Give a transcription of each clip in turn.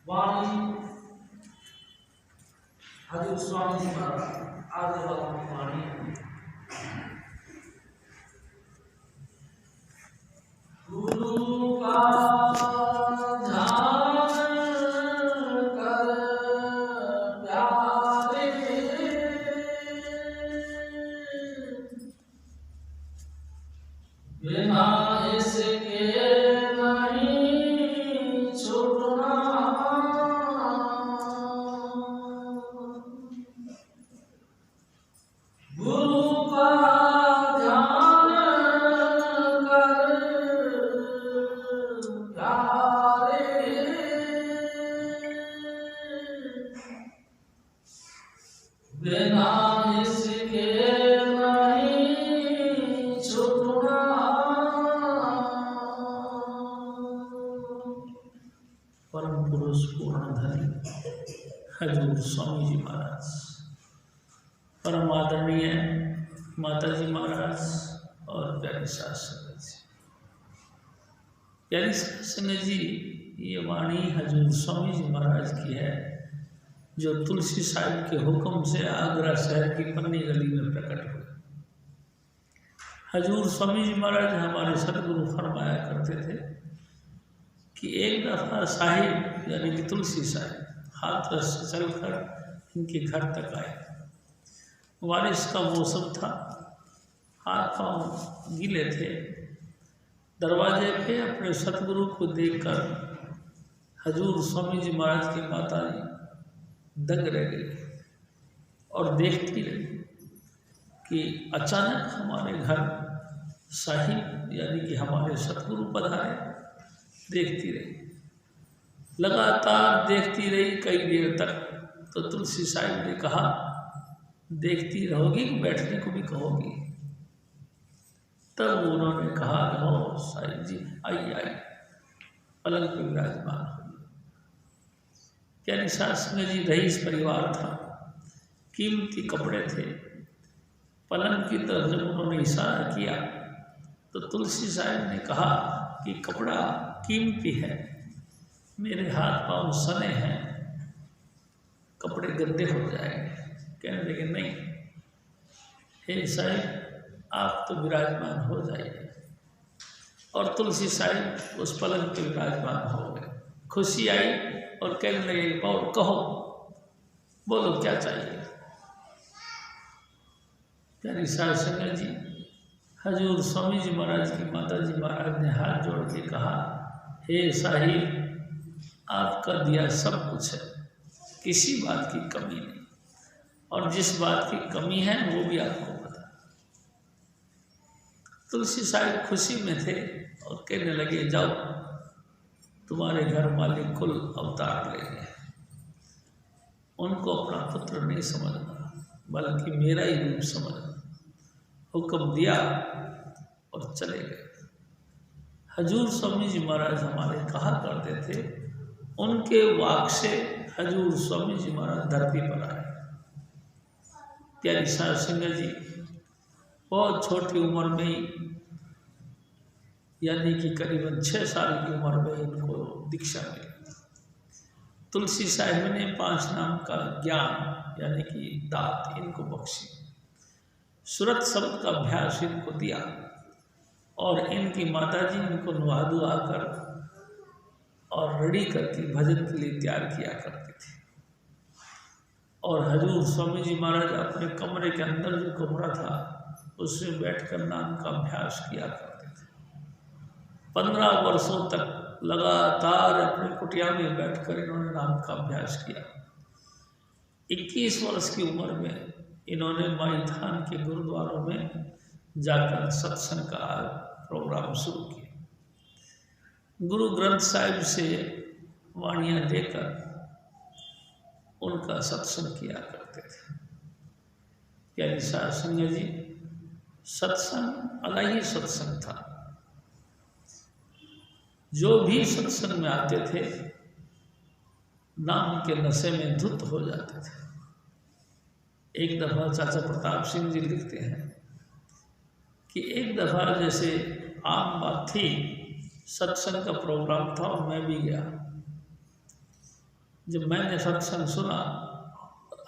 वाणी हजूर स्वामी जी महाराज आगे वाणी गुरु का ध्यान कर प्यारे बिना इसके नहीं छूटना गुरु का ध्यान कर प्यारे बिना इसके नहीं छूटना परम पुरुष पूर्णधनी हजूर स्वामी जी महाराज, परम आदरणीय माता जी महाराज और प्यारी सास संगत जी। प्यारी सास संगत जी, ये वाणी हजूर स्वामी जी महाराज की है जो तुलसी साहिब के हुक्म से आगरा शहर की पन्नी गली में प्रकट हुई। हजूर स्वामी जी महाराज हमारे सदगुरु फरमाया करते थे कि एक दफ़ा साहिब यानी कि तुलसी साहिब हाथ से चलकर इनके घर तक आए। बारिश का मौसम था, हाथ पाँव गीले थे। दरवाजे पे अपने सतगुरु को देखकर हजूर स्वामी जी महाराज की माता दंग रह गई और देखती रही कि अचानक हमारे घर साहिब यानी कि हमारे सतगुरु पधारे। देखती रही, लगातार देखती रही कई देर तक। तो तुलसी साहिब ने कहा, देखती रहोगी कि बैठने को भी कहोगी? तब उन्होंने कहा, लो साहिब जी आई आई पलंग पे विराजमान हुई। प्यारी सास में जी रईस परिवार था, कीमती कपड़े थे। पलंग की तरफ जब उन्होंने इशारा किया तो तुलसी साहिब ने कहा कि कपड़ा कीमती है, मेरे हाथ पांव सने हैं, कपड़े गंदे हो जाएंगे। कहने लगे, नहीं हे साहिब आप तो विराजमान हो जाइए। और तुलसी साहिब उस पलंग पे विराजमान हो गए। खुशी आई और कहने लगे, और कहो, बोलो क्या चाहिए? प्यारी सास संगत जी, हजूर स्वामी जी महाराज की माता जी महाराज ने हाथ जोड़ के कहा, हे साहिब आपका दिया सब कुछ है, किसी बात की कमी नहीं, और जिस बात की कमी है वो भी आपको पता। तुलसी साहिब खुशी में थे और कहने लगे, जाओ तुम्हारे घर मालिक कुल अवतार लेंगे, उनको अपना पुत्र नहीं समझना बल्कि मेरा ही रूप समझना। हुक्म दिया और चले गए। हजूर स्वामी जी महाराज हमारे कहा करते थे, उनके वाक से हजूर स्वामी जी महाराज धरती पर आए। प्यारी सास संगत जी, बहुत छोटी उम्र में ही यानी कि करीबन 6 साल की उम्र में इनको दीक्षा मिली। तुलसी साहिब ने 5 नाम का ज्ञान यानी कि दात इनको बख्शी। सूरत शब्द का अभ्यास इनको दिया और इनकी माताजी इनको नुहा धुआ कर और रेडी करके भजन के लिए तैयार किया करती थी। और हजूर स्वामी जी महाराज अपने कमरे के अंदर जो कमरा था उसमें बैठकर नाम का अभ्यास किया करते थे। 15 वर्षों तक लगातार अपने कुटिया में बैठकर इन्होंने नाम का अभ्यास किया। 21 वर्ष की उम्र में इन्होंने माई थान के गुरुद्वारों में जाकर सत्संग का प्रोग्राम शुरू किया। गुरु ग्रंथ साहिब से वाणियाँ लेकर उनका सत्संग किया करते थे। प्यारी सास संगत जी, सत्संग अलग ही सत्संग था। जो भी सत्संग में आते थे नाम के नशे में धुत हो जाते थे। एक दफ़ा चाचा प्रताप सिंह जी लिखते हैं कि एक दफ़ा जैसे आम बात थी, सत्संग का प्रोग्राम था और मैं भी गया। जब मैंने सत्संग सुना,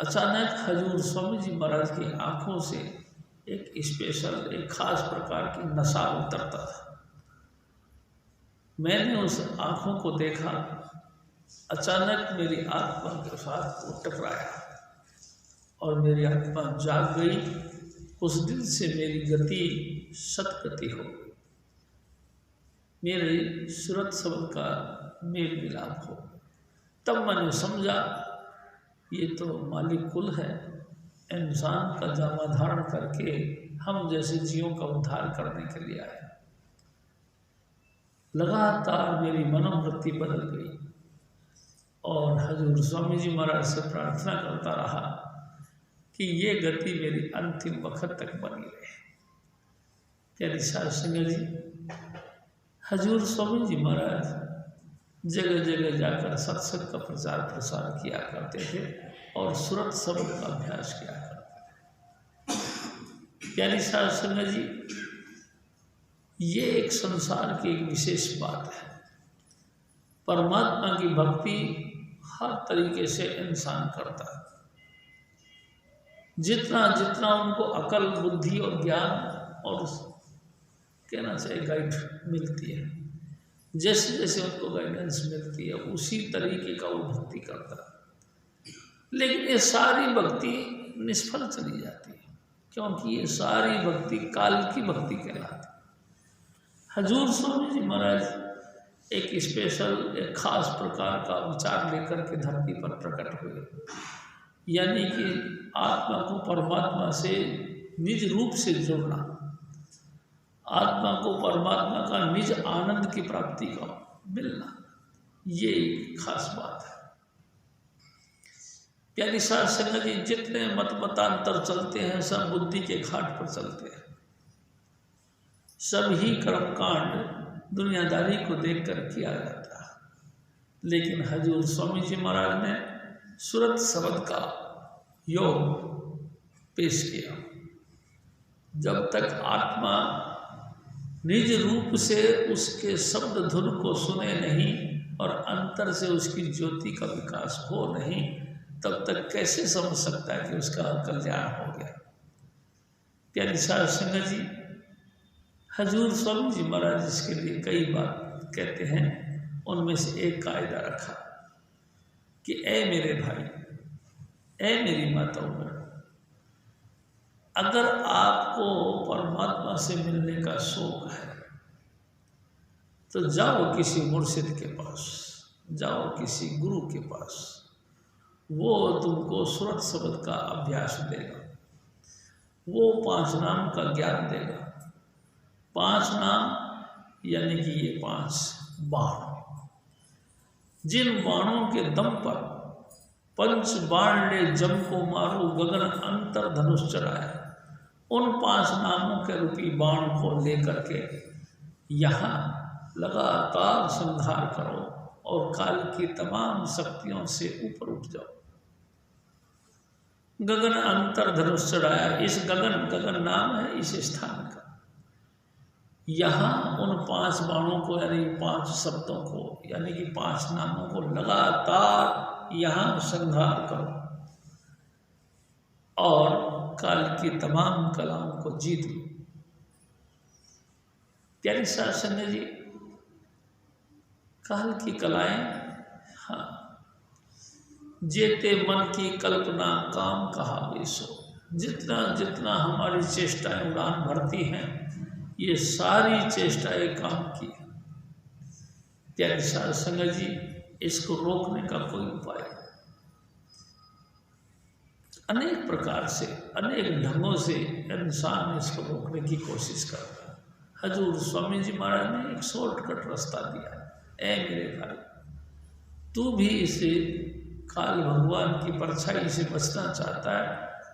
अचानक हजूर स्वामी जी महाराज की आंखों से एक स्पेशल, एक खास प्रकार की नशा उतरता था। मैंने उस आंखों को देखा, अचानक मेरी आत्मा के साथ वो टकराया और मेरी आत्मा जाग गई। उस दिन से मेरी गति सतगति हो गई, मेरे सूरत शब्द का मेल मिलाप हो। तब मैंने समझा ये तो मालिक कुल है, इंसान का जामा धारण करके हम जैसे जीवों का उद्धार करने के लिए आया। लगातार मेरी मनोवृत्ति बदल गई और हजूर स्वामी जी महाराज से प्रार्थना करता रहा कि ये गति मेरी अंतिम वक्त तक बनी रहे। प्यारी साध संगत जी, हजूर स्वामी जी महाराज जगह जगह जाकर सत्संग का प्रचार प्रसार किया करते थे और सूरत शब्द का अभ्यास किया करते थे। प्यारी साध संगत जी, ये एक संसार की एक विशेष बात है। परमात्मा की भक्ति हर तरीके से इंसान करता है। जितना जितना उनको अकल, बुद्धि और ज्ञान और कहना चाहिए गाइड मिलती है, जैसे जैसे उनको गाइडेंस मिलती है उसी तरीके का वो भक्ति करता है। लेकिन ये सारी भक्ति निष्फल चली जाती है, क्योंकि ये सारी भक्ति काल की भक्ति कहलाती है। हजूर स्वामी जी महाराज एक स्पेशल, एक खास प्रकार का विचार लेकर के धरती पर प्रकट हुए, यानी कि आत्मा को परमात्मा से निज रूप से जोड़ना, आत्मा को परमात्मा का निज आनंद की प्राप्ति का मिलना, ये एक खास बात है। प्यारी साध संगत जी, जितने मत मतांतर चलते हैं सब बुद्धि के घाट पर चलते हैं। सभी कर्मकांड दुनियादारी को देखकर किया जाता है, लेकिन हजूर स्वामी जी महाराज ने सूरत शब्द का योग पेश किया। जब तक आत्मा निज रूप से उसके शब्द धुन को सुने नहीं और अंतर से उसकी ज्योति का विकास हो नहीं, तब तक कैसे समझ सकता है कि उसका कल्याण हो गया। प्यारी साध संगत जी, हजूर स्वामी जी महाराज इसके लिए कई बात कहते हैं, उनमें से एक कायदा रखा कि ऐ मेरे भाई, ऐ मेरी माताओं, अगर आपको परमात्मा से मिलने का शौक है तो जाओ किसी मुर्शिद के पास, जाओ किसी गुरु के पास, वो तुमको सूरत शब्द का अभ्यास देगा, वो 5 नाम का ज्ञान देगा। 5 नाम यानी कि ये 5 बाण, जिन बाणों के दम पर 5 बाण ले जम को मारो गगन अंतर धनुष चढ़ाया, उन 5 नामों के रूपी बाण को लेकर के यहाँ लगातार संहार करो और काल की तमाम शक्तियों से ऊपर उठ जाओ। गगन अंतर धनुष चढ़ाया, इस गगन नाम है इस स्थान का। यहाँ उन 5 बाणों को यानी 5 शब्दों को यानी कि 5 नामों को लगातार यहाँ संहार करो और काल की तमाम कलाओं को जीत लो। प्यारी साध संगत जी, काल की कलाएं, हाँ, जेते मन की कल्पना काम कहा बेसो, जितना जितना हमारी चेष्टाएं उड़ान भरती हैं, ये सारी चेष्टाएं काम की। प्यारी साध संगत जी, इसको रोकने का कोई उपाय नहीं। अनेक प्रकार से, अनेक ढंगों से इंसान इसको रोकने की कोशिश करता है। हजूर स्वामी जी महाराज ने एक शॉर्टकट रास्ता दिया है। ऐ मेरे भाई, तू भी इसे काल भगवान की परछाई से बचना चाहता है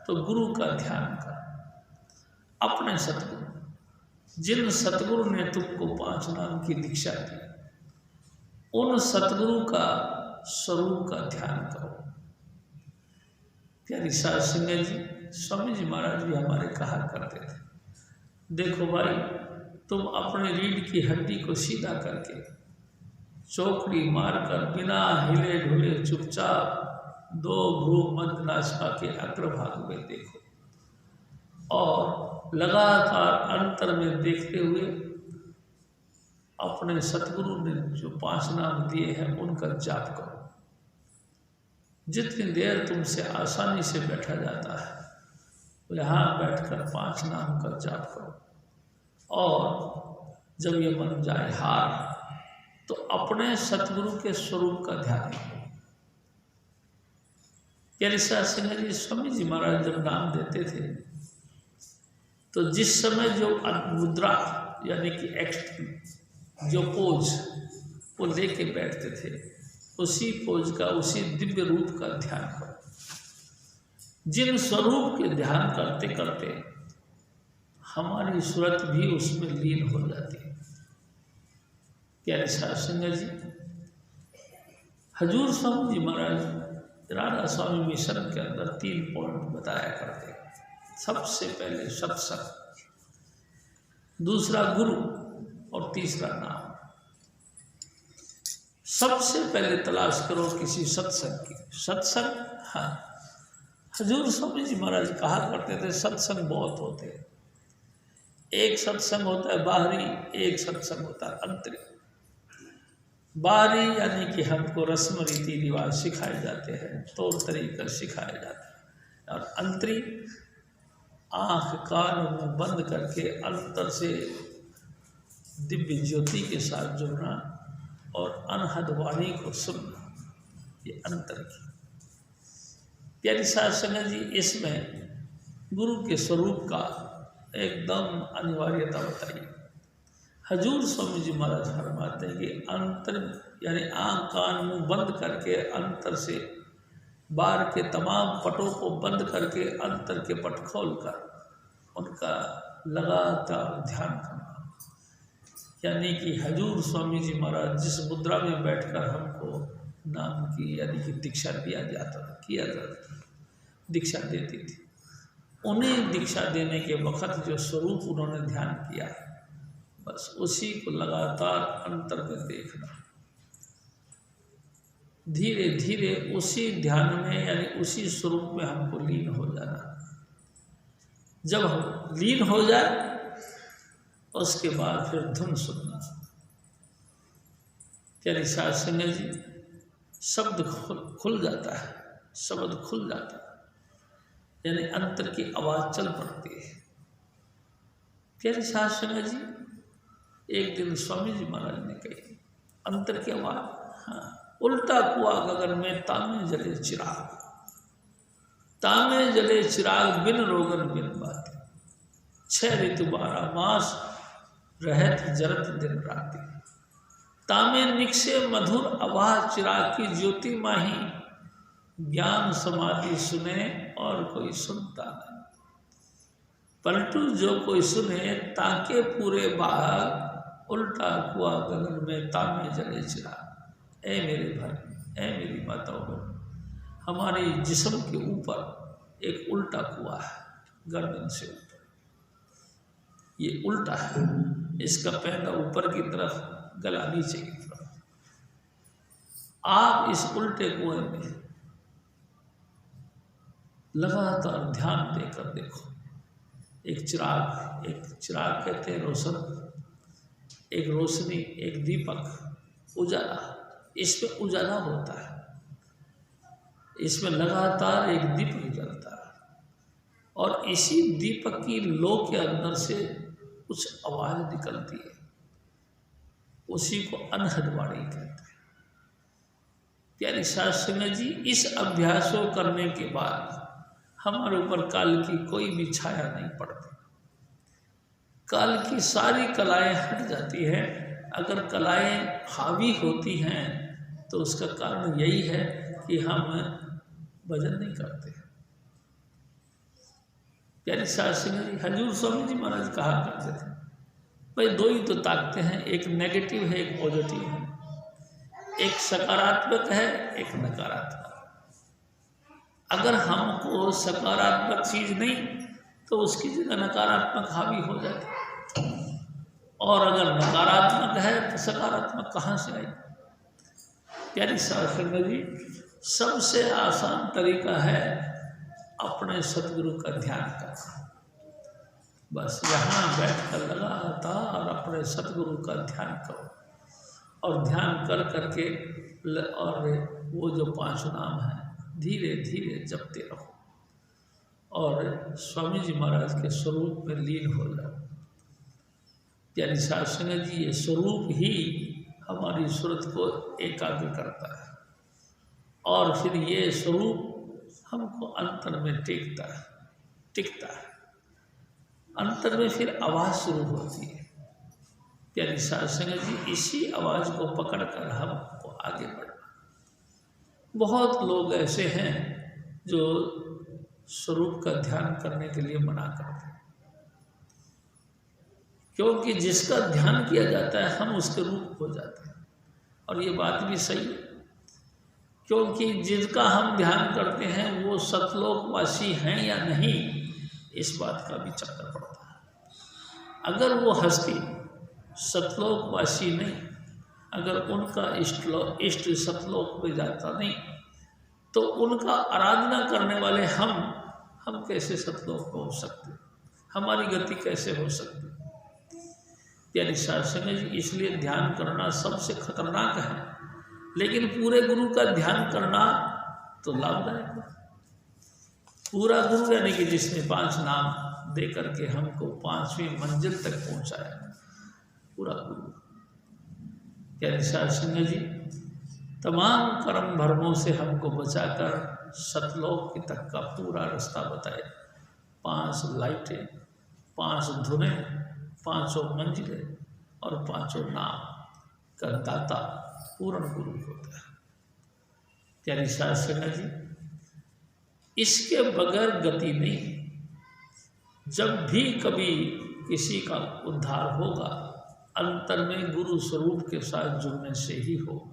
तो गुरु का ध्यान कर। अपने सतगुरु, जिन सतगुरु ने तुमको 5 नाम की दीक्षा दी, उन सतगुरु का स्वरूप का ध्यान करो। प्यारी साध संगत जी, स्वामी जी महाराज भी हमारे कहा करते थे, देखो भाई, तुम अपने रीढ़ की हड्डी को सीधा करके चौकड़ी मारकर बिना हिले ढुले चुपचाप 2 भ्रू मध्य नासिका के अग्रभाग में देखो और लगातार अंतर में देखते हुए अपने सतगुरु ने जो 5 नाम दिए हैं उनका जाप करो। जितनी देर तुमसे आसानी से बैठा जाता है यहाँ बैठकर 5 नाम का जाप करो और जब ये मन जाए हार तो अपने सतगुरु के स्वरूप का ध्यान करो। प्यारे साध संगत जी, स्वामी जी महाराज जब नाम देते थे तो जिस समय जो मुद्रा यानी कि एक्ट जो पोज वो लेके बैठते थे उसी पोज का उसी दिव्य रूप का ध्यान करो। जिन स्वरूप के ध्यान करते करते हमारी सूरत भी उसमें लीन हो जाती है। प्यारे साध संगत जी, हजूर स्वामी जी महाराज राधा स्वामी मिशन के अंदर 3 पॉइंट बताया करते हैं। सबसे पहले सत्संग, दूसरा गुरु और तीसरा नाम। सबसे पहले तलाश करो किसी सत्संग की। सत्संग, हाँ, हजूर स्वामी जी महाराज कहा करते थे सत्संग बहुत होते हैं। एक सत्संग होता है बाहरी, एक सत्संग होता है अंतरी। बाहरी यानी कि हमको रस्म रीति रिवाज सिखाए जाते हैं, तौर तरीका सिखाया जाता है, और अंतरी आँख कान मुँह बंद करके अंतर से दिव्य ज्योति के साथ जुड़ना और अनहद वाणी को सुनना, ये अंतर की। प्यारी साध संगत जी, इसमें गुरु के स्वरूप का एकदम अनिवार्यता बताइए। हजूर स्वामी जी महाराज फरमाते हैं कि अंतर यानी आँख कान मुँह बंद करके अंतर से बाहर के तमाम पटों को बंद करके अंतर के पट खोल कर उनका लगातार ध्यान करना। यानी कि हजूर स्वामी जी महाराज जिस मुद्रा में बैठकर हमको नाम की यानी कि दीक्षा किया जाता, दीक्षा देती थी, उन्हें दीक्षा देने के वक्त जो स्वरूप उन्होंने ध्यान किया है बस उसी को लगातार अंतर में देखना। धीरे धीरे उसी ध्यान में यानी उसी स्वरूप में हमको लीन हो जाना। जब हम लीन हो जाए उसके बाद फिर धुन सुनना। प्यारी साध संगत जी, शब्द खुल जाता है, शब्द खुल जाता है यानी अंतर की आवाज़ चल पड़ती है। प्यारी साध संगत जी, एक दिन स्वामी जी महाराज ने कही अंतर की आवाज़, हाँ, उल्टा कुआ गगन में तामे जले चिराग, तामे जले चिराग बिन रोगन बिन बाती, 6 ऋतु 12 मास रहत जरत दिन राति, तामे निकसे मधुर आवाज चिराग की ज्योति माही, ज्ञान समाधि सुने और कोई सुनता नहीं, परंतु जो कोई सुने ताके पूरे बाग, उल्टा कुआ गगन में तामे जले चिराग। ऐ मेरे भाई, ऐ मेरी माताओं, हमारे जिस्म के ऊपर एक उल्टा कुआ है, गर्दन से ऊपर, ये उल्टा है, इसका पैदा ऊपर की तरफ, गला नीचे की तरफ। आप इस उल्टे कुएं में लगातार ध्यान देकर देखो। एक चिराग कहते हैं रोशन, एक रोशनी, एक दीपक, उजाला, इसमें उजाला होता है, इसमें लगातार एक दीपक जलता है और इसी दीपक की लो के अंदर से कुछ आवाज़ निकलती है, उसी को अनहद वाणी कहते हैं। प्यारी साध संगत जी, इस अभ्यास को करने के बाद हमारे ऊपर काल की कोई भी छाया नहीं पड़ती, काल की सारी कलाएं हट जाती हैं। अगर कलाएं हावी होती हैं तो उसका कारण यही है कि हम भजन नहीं करते। प्यारी साध संगत जी, हजूर स्वामी जी महाराज कहा करते थे भाई 2 ही तो ताकतें हैं, एक नेगेटिव है, एक पॉजिटिव है, एक सकारात्मक है, एक नकारात्मक। अगर हमको सकारात्मक चीज़ नहीं तो उसकी जगह नकारात्मक हावी हो जाती, और अगर नकारात्मक है तो सकारात्मक कहाँ से आई? प्यारी साध संगत जी, सबसे आसान तरीका है अपने सतगुरु का ध्यान करना। बस यहाँ बैठकर लगातार अपने सतगुरु का ध्यान करो और ध्यान कर करके और वो जो 5 नाम हैं धीरे धीरे जपते रहो और स्वामी जी महाराज के स्वरूप में लीन हो जाओ। प्यारी साध संगत जी, ये स्वरूप ही हमारी सूरत को एकाग्र करता है और फिर ये स्वरूप हमको अंतर में टिकता है। अंतर में फिर आवाज़ शुरू होती है। प्यारी साध संगत जी, इसी आवाज़ को पकड़कर हमको आगे बढ़ना। बहुत लोग ऐसे हैं जो स्वरूप का ध्यान करने के लिए मना करते हैं, क्योंकि जिसका ध्यान किया जाता है हम उसके रूप हो जाते हैं। और ये बात भी सही है, क्योंकि जिनका हम ध्यान करते हैं वो सतलोकवासी हैं या नहीं, इस बात का भी चक्कर पड़ता है। अगर वो हस्ती सतलोकवासी नहीं, अगर उनका इष्ट सतलोक में जाता नहीं, तो उनका आराधना करने वाले हम कैसे सतलोक हो सकते, हमारी गति कैसे हो सकती। प्यारी साध संगत जी, इसलिए ध्यान करना सबसे खतरनाक है, लेकिन पूरे गुरु का ध्यान करना तो लाभदायक है। पूरा गुरु यानी कि जिसने 5 नाम दे करके हमको 5वीं मंजिल तक पहुंचाया, पूरा गुरु। प्यारी साध संगत जी, तमाम कर्म भरमों से हमको बचाकर सतलोक तक का पूरा रास्ता बताए। 5 लाइटें, 5 धुनें, 5 मंजिलें और 5 नाम का दाता पूर्ण गुरु होता है। प्यारी साध संगत जी, इसके बगैर गति नहीं। जब भी कभी किसी का उद्धार होगा, अंतर में गुरु स्वरूप के साथ जुड़ने से ही होगा,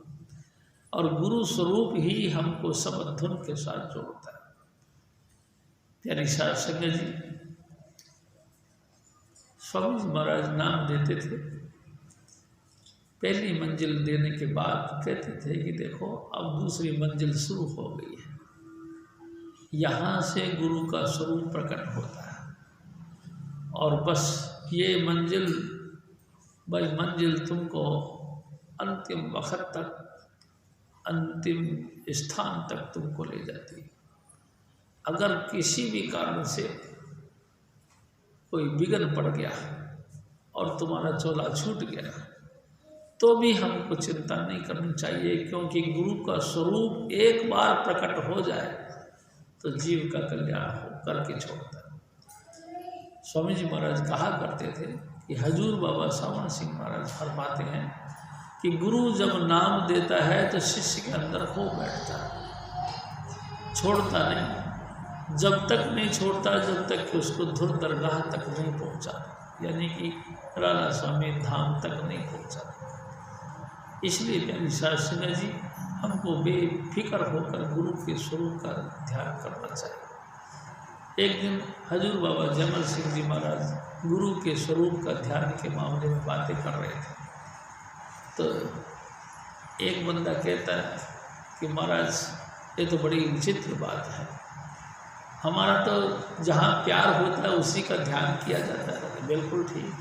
और गुरु स्वरूप ही हमको सब धुन के साथ जोड़ता है। प्यारी साध संगत जी, स्वामी जी महाराज नाम देते थे, पहली मंजिल देने के बाद कहते थे कि देखो अब दूसरी मंजिल शुरू हो गई है, यहाँ से गुरु का स्वरूप प्रकट होता है, और बस ये मंजिल भाई मंजिल तुमको अंतिम वक्त तक, अंतिम स्थान तक तुमको ले जाती है। अगर किसी भी कारण से कोई विघ्न पड़ गया और तुम्हारा चोला छूट गया, तो भी हमको चिंता नहीं करनी चाहिए, क्योंकि गुरु का स्वरूप एक बार प्रकट हो जाए तो जीव का कल्याण हो करके छोड़ता है। स्वामी जी महाराज कहा करते थे कि हजूर बाबा सावन सिंह महाराज फरमाते हैं कि गुरु जब नाम देता है तो शिष्य के अंदर हो बैठता है, छोड़ता नहीं। जब तक नहीं छोड़ता जब तक कि उसको धुर दरगाह तक नहीं पहुंचा, यानी कि राला स्वामी धाम तक नहीं पहुंचा। इसलिए प्यारी साध संगत जी, हमको बेफिक्र होकर गुरु के स्वरूप का ध्यान करना चाहिए। एक दिन हजूर बाबा जमल सिंह जी महाराज गुरु के स्वरूप का ध्यान के मामले में बातें कर रहे थे, तो एक बंदा कहता है कि महाराज ये तो बड़ी विचित्र बात है, हमारा तो जहाँ प्यार होता है उसी का ध्यान किया जाता है। बिल्कुल ठीक।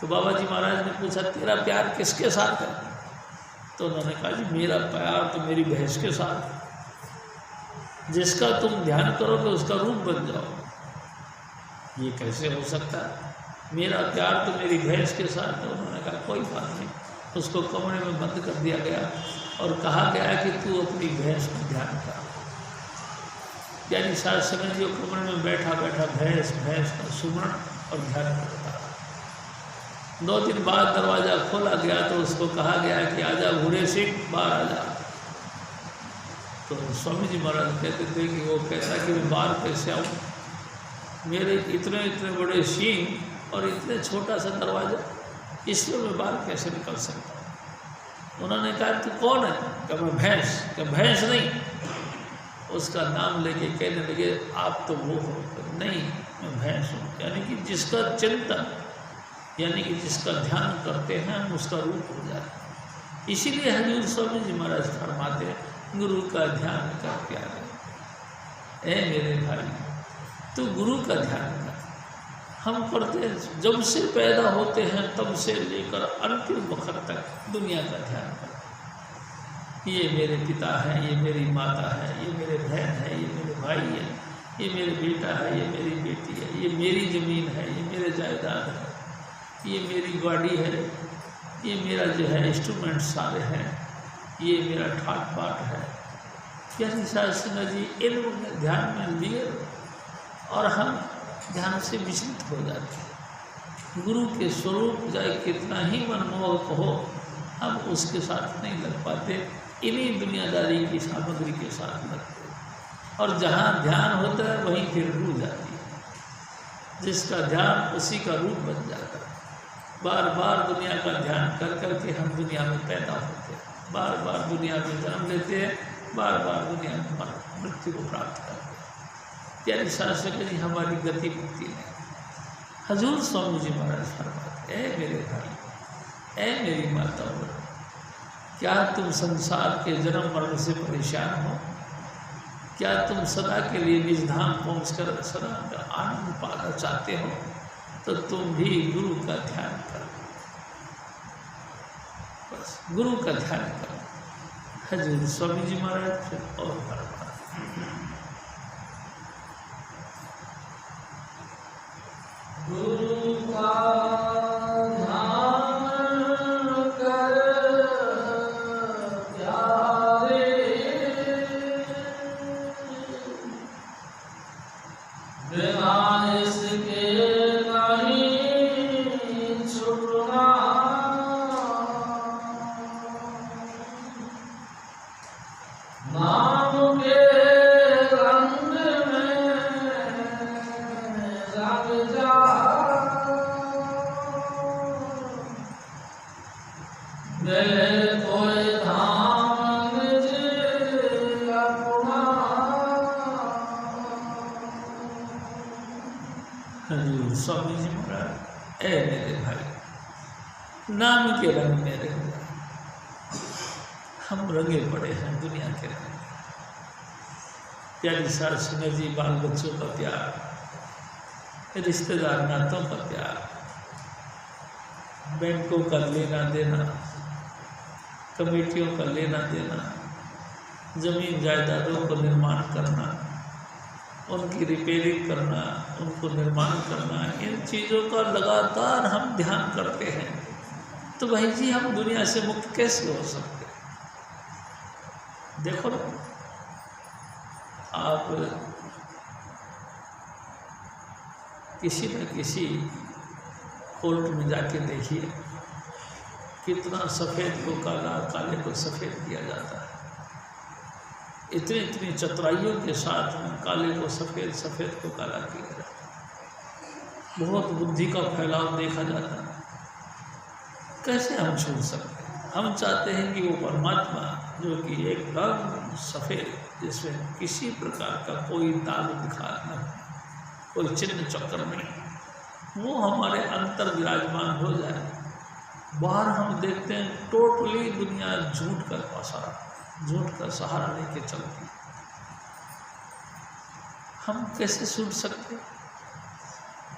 तो बाबा जी महाराज ने पूछा तेरा प्यार किसके साथ है? तो उन्होंने कहा जी मेरा प्यार तो मेरी भैंस के साथ है। जिसका तुम ध्यान करोगे उसका रूप बन जाओ। ये कैसे हो सकता है? मेरा प्यार तो मेरी भैंस के साथ है। उन्होंने कहा कोई बात नहीं। उसको कमरे में बंद कर दिया गया और कहा गया कि तू अपनी भैंस का ध्यान कर। यानी साथ समय जो कमरे में बैठा बैठा भैंस का सुमरण और ध्यान करता। 2 दिन बाद दरवाज़ा खोला गया तो उसको कहा गया कि आजा घोड़े सिंह बाहर आ जा। तो स्वामी जी महाराज कहते थे कि वो कहता कि मैं बाहर कैसे आऊँ, मेरे इतने इतने बड़े सींग और इतने छोटा सा दरवाज़ा, इसमें मैं बाहर कैसे निकल सकता हूँ। उन्होंने कहा तू कौन है? क्या मैं भैंस? क्या भैंस नहीं? उसका नाम लेके कहने लगे आप तो वो हो। नहीं मैं भैंस हूँ। यानी कि जिसका चिंतन यानी कि जिसका ध्यान करते हैं उसका रूप हो जाता है। इसीलिए हजूर स्वामी जी महाराज फरमाते हैं, गुरु का ध्यान कर प्यारे। ए मेरे भाई, तू गुरु का ध्यान कर। हम करते हैं, जब से पैदा होते हैं तब से लेकर अंतिम वक्त तक दुनिया का ध्यान कर। ये मेरे पिता है, ये मेरी माता है, ये मेरे बहन है, ये मेरे भाई है, ये मेरे बेटा है, ये मेरी बेटी है, ये मेरी ज़मीन है, ये मेरे जायदाद है, ये मेरी गाड़ी है, ये मेरा जो है इंस्ट्रूमेंट सारे हैं, ये मेरा ठाट बाट है। प्यारी साध संगत जी, इन ध्यान में लिए और हम ध्यान से विचलित हो जाते हैं। गुरु के स्वरूप चाहे कितना ही मनमोहक हो, हम उसके साथ नहीं लग पाते, इन्हीं दुनियादारी की सामग्री के साथ लगते हैं। और जहाँ ध्यान होता है वहीं फिर रूह जाती है। जिसका ध्यान उसी का रूप बन जाता है। बार बार दुनिया का ध्यान कर करके हम दुनिया में पैदा होते हैं, बार बार दुनिया में जन्म लेते हैं, बार बार दुनिया में मृत्यु को प्राप्त करते हैं। प्यारी साध संगत जी, हमारी गति मुक्ति नहीं। हजूर स्वामी जी महाराज फरमाते, ए मेरे भाई, ए मेरी माताओं, क्या तुम संसार के जन्म मरण से परेशान हो? क्या तुम सदा के लिए निज धाम पहुँचकर सदा का आनंद पाना चाहते हो? तो तुम भी गुरु का ध्यान करो, बस गुरु का ध्यान करो। हजूर स्वामी जी महाराज फिर और गुरु का ध्यान कर प्यारे, बिना इसके स्वामी जी महाराज, ए मेरे भाई, नाम के रंग में रह जाए। हम रंगे पड़े हैं दुनिया के रंग में। प्यारी साध संगत जी, बाल बच्चों का प्यार, रिश्तेदार नातों का प्यार, बैंकों का लेना देना, कमेटियों का लेना देना, जमीन जायदादों को निर्माण करना, उनकी रिपेयरिंग करना, उनको निर्माण करना, इन चीज़ों का लगातार हम ध्यान करते हैं। तो भाई जी, हम दुनिया से मुक्त कैसे हो सकते हैं? देखो ना, आप किसी न किसी कोर्ट में जाके देखिए, कितना सफ़ेद को काला, काले को सफ़ेद किया जाता है। इतनी इतनी चतुराइयों के साथ में काले को सफ़ेद, सफ़ेद को काला किया जाता है। बहुत बुद्धि का फैलाव देखा जाता है। कैसे हम छोड़ सकते हैं? हम चाहते हैं कि वो परमात्मा जो कि एकदम सफ़ेद, जिसमें किसी प्रकार का कोई दाग दिखा न, कोई चिन्ह चक्कर नहीं, वो हमारे अंतर विराजमान हो जाए। बाहर हम देखते हैं टोटली दुनिया झूठ का सहारा लेके चलती है। हम कैसे छूट सकते?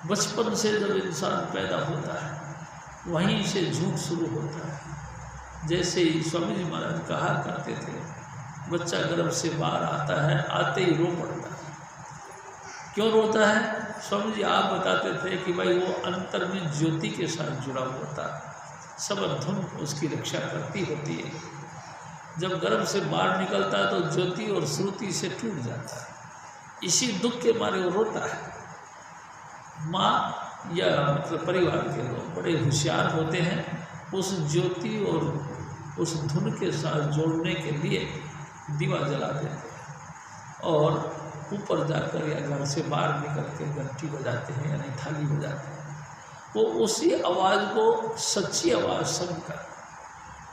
बचपन से जब इंसान पैदा होता है वहीं से झूठ शुरू होता है। जैसे ही स्वामी जी महाराज कहा करते थे, बच्चा गर्भ से बाहर आता है, आते ही रो पड़ता है। क्यों रोता है? स्वामी जी आप बताते थे कि भाई वो अंतर में ज्योति के साथ जुड़ा हुआ था, सब धुन उसकी रक्षा करती होती है। जब गर्भ से बाहर निकलता है तो ज्योति और श्रुति से टूट जाता है। इसी दुख के मारे वो रोता है। माँ या मतलब परिवार के लोग बड़े होशियार होते हैं, उस ज्योति और उस धुन के साथ जोड़ने के लिए दीवा जला देते हैं और ऊपर जाकर या घर से बाहर निकल के घंटी बजाते हैं यानी थाली बजाते हैं। वो उसी आवाज़ को सच्ची आवाज़ समझकर,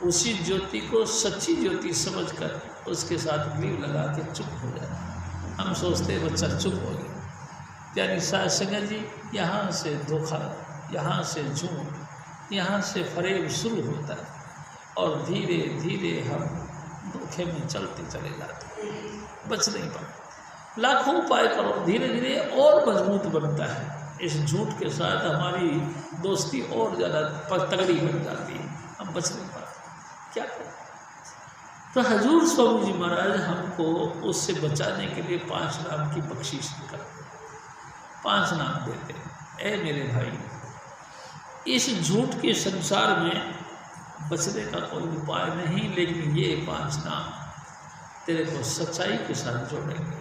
उसी ज्योति को सच्ची ज्योति समझकर उसके साथ ग्लीव लगा के चुप हो जाता है। हम सोचते हैं बच्चा चुप हो गया। यानी साध संगत जी, यहाँ से धोखा, यहाँ से झूठ, यहाँ से फरेब शुरू होता है और धीरे धीरे हम धोखे में चलते चले जाते, बच नहीं पाते। लाखों उपाय करो, धीरे धीरे और मजबूत बनता है। इस झूठ के साथ हमारी दोस्ती और ज़्यादा तगड़ी बन जाती है, हम बच नहीं पाते। क्या करें? तो हजूर स्वामी जी महाराज हमको उससे बचाने के लिए 5 नाम की बख्शीश करते, 5 नाम देते। ऐ मेरे भाई, इस झूठ के संसार में बचने का कोई उपाय नहीं, लेकिन ये 5 नाम तेरे को सच्चाई के साथ जोड़ेंगे।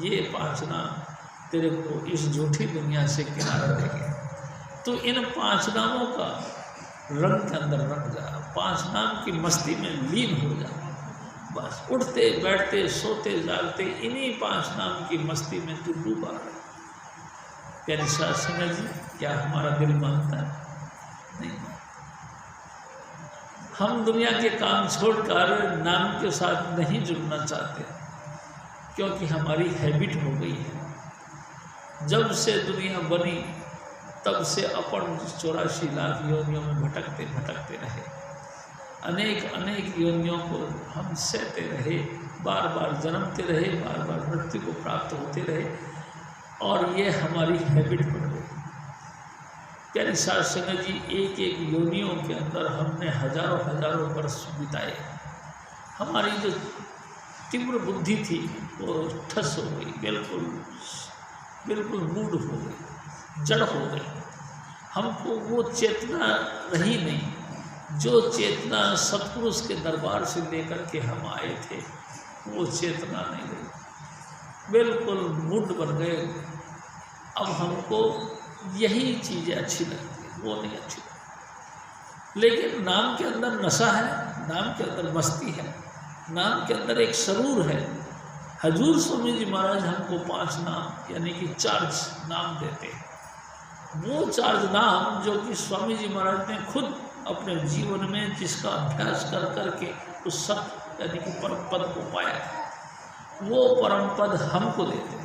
ये 5 नाम तेरे को इस झूठी दुनिया से किनारा देंगे। तो इन 5 नामों का रंग के अंदर रंग जा, 5 नाम की मस्ती में लीन हो जा। बस उठते बैठते सोते जागते इन्हीं 5 नाम की मस्ती में तू डूबा रहे। प्यारी साध संगत जी, क्या हमारा दिल मानता है? नहीं। हम दुनिया के काम छोड़कर नाम के साथ नहीं जुड़ना चाहते, क्योंकि हमारी हैबिट हो गई है। जब से दुनिया बनी तब से अपन 84 लाख योनियों में भटकते भटकते रहे, अनेक अनेक योनियों को हम सहते रहे, बार बार जन्मते रहे, बार बार मृत्यु को प्राप्त होते रहे, और ये हमारी हैबिट बन गई। प्यारी साध संगत जी, एक एक योनियों के अंदर हमने हजारों हजारों वर्ष बिताए। हमारी जो तीव्र बुद्धि थी वो ठस हो गई, बिल्कुल मूड हो गई, जड़ हो गई। हमको वो चेतना रही नहीं, जो चेतना सतपुरुष के दरबार से लेकर के हम आए थे, वो चेतना नहीं रही, बिल्कुल मूड बन गए। अब हमको यही चीज़ें अच्छी लगती है, वो नहीं अच्छी लगती। लेकिन नाम के अंदर नशा है, नाम के अंदर मस्ती है, नाम के अंदर एक सरूर है। हजूर स्वामी जी महाराज हमको 5 नाम यानी कि 4 नाम देते हैं। वो 4 नाम जो कि स्वामी जी महाराज ने खुद अपने जीवन में जिसका अभ्यास कर करके उस सत्य यानी कि परम पद को पाया, वो परम पद हमको देते हैं।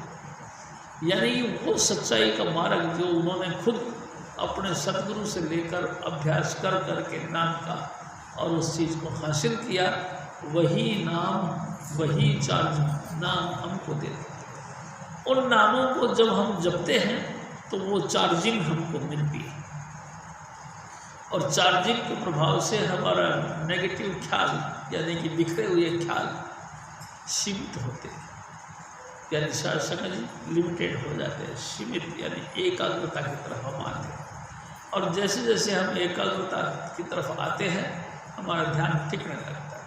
यानी वो सच्चाई का मार्ग जो उन्होंने खुद अपने सदगुरु से लेकर अभ्यास कर करके नाम का और उस चीज़ को हासिल किया, वही नाम, वही 4 नाम हमको देते हैं। उन नामों को जब हम जपते हैं तो वो चार्जिंग हमको मिलती है, और चार्जिंग के प्रभाव से हमारा नेगेटिव ख्याल यानी कि बिखरे हुए ख्याल सीमित होते हैं। यानी साध संगत जी लिमिटेड हो जाते हैं, सीमित यानी एकाग्रता की तरफ हम आते हैं। और जैसे जैसे हम एकाग्रता की तरफ आते हैं हमारा ध्यान टिकने लगता है।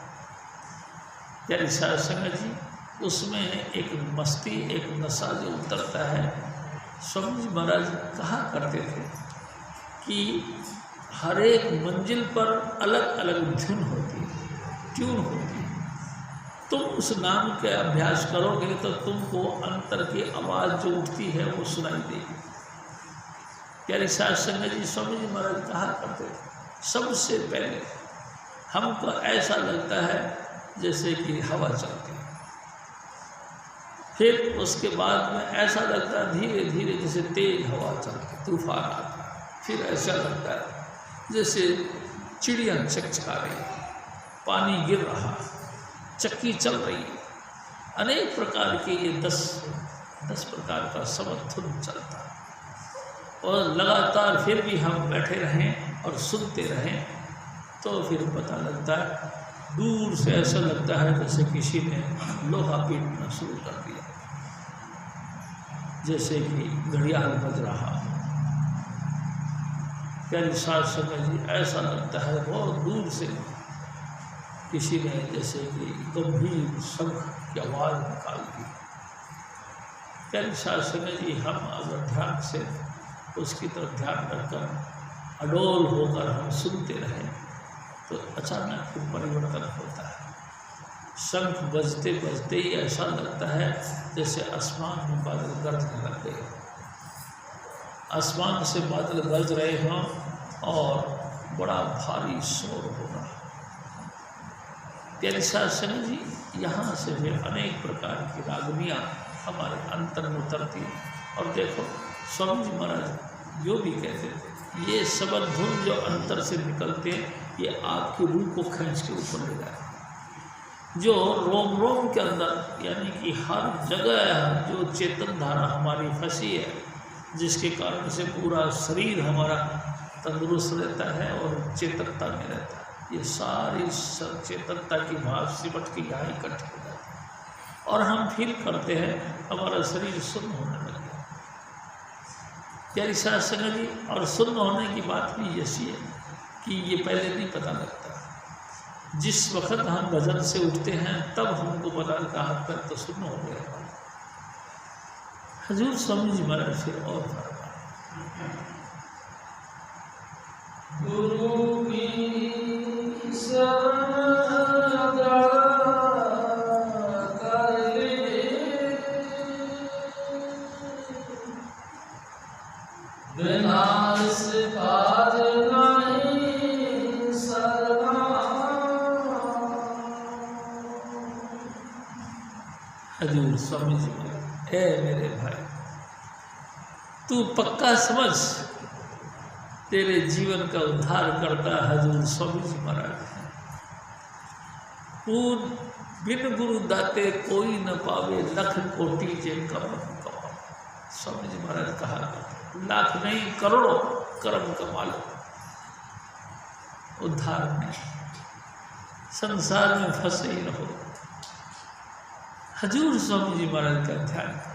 यानी साध संगत जी उसमें एक मस्ती, एक नशा जो उतरता है। स्वामी जी महाराज कहा करते थे कि हर एक मंजिल पर अलग अलग धुन होती है, ट्यून होती है। तुम उस नाम के अभ्यास करोगे तो तुमको अंतर की आवाज़ जो उठती है वो सुनाई देगी। प्यारे साध संगत जी, स्वामी जी महाराज कहा करते थे, सबसे पहले हमको ऐसा लगता है जैसे कि हवा चलती है, फिर उसके बाद में ऐसा लगता है धीरे धीरे जैसे तेज हवा चलती, तूफान आता है, फिर ऐसा लगता है जैसे चिड़िया चकचका रही, पानी गिर रहा, चक्की चल रही है। अनेक प्रकार के ये 10 प्रकार का समधुन चलता है, और लगातार फिर भी हम बैठे रहें और सुनते रहें तो फिर पता लगता है, दूर से ऐसा लगता है जैसे किसी ने लोहा पीटना शुरू कर दिया, जैसे कि घड़ियाल बज रहा। प्यारी साध संगत जी, ऐसा लगता है बहुत दूर से किसी ने जैसे कि गंभीर शंख की आवाज़ निकाल दी। प्यारी साध संगत जी, हम अगर ध्यान से उसकी तरफ ध्यान रखकर अडोल होकर हम सुनते रहें तो अचानक फिर परिवर्तन होता है। शंख बजते बजते ही ऐसा लगता है जैसे आसमान में बादल गरजने लग गए, आसमान से बादल गरज रहे हों और बड़ा भारी शोर हो रहा। प्यारे साध संगत जी, यहाँ से फिर अनेक प्रकार की रागनियाँ हमारे अंतर में उतरती। और देखो स्वामी जी महाराज जो भी कहते थे ये शब्द धुन जो अंतर से निकलते हैं, ये आपकी रूह को खींच के ऊपर ले जाए, जो रोम रोम के अंदर यानी कि हर जगह जो चेतन धारा हमारी फंसी है, जिसके कारण से पूरा शरीर हमारा तंदुरुस्त रहता है और चेतनता में रहता है। ये सारी चेतनता की भाव सिमट के यहाँ इकट्ठी हो जाती है और हम फील करते हैं हमारा शरीर शून्य होने लग गया। प्यारी साथ संगत जी, और शून्य होने की बात भी ऐसी है कि ये पहले नहीं पता लगता। जिस वक्त हम भजन से उठते हैं तब हमको पता लगता हाथ पैर तो शून्य हो गया। हजूर स्वामी जी महाराज फिर और गुरु की शरण विनाश पार नहीं सरना। हजूर स्वामी जी महाराज, ए मेरे भाई, तू पक्का समझ तेरे जीवन का उद्धार करता हजूर स्वामी जी महाराज है। पूर्ण बिन गुरु दाते कोई न पावे, लख कोटि जिनका मन कमाओ। स्वामी जी महाराज कहा, लाख नहीं करोड़ों कर्म कमा लो, उद्धार नहीं, संसार में फंसे ही रहो। हजूर स्वामी जी महाराज का ध्यान करो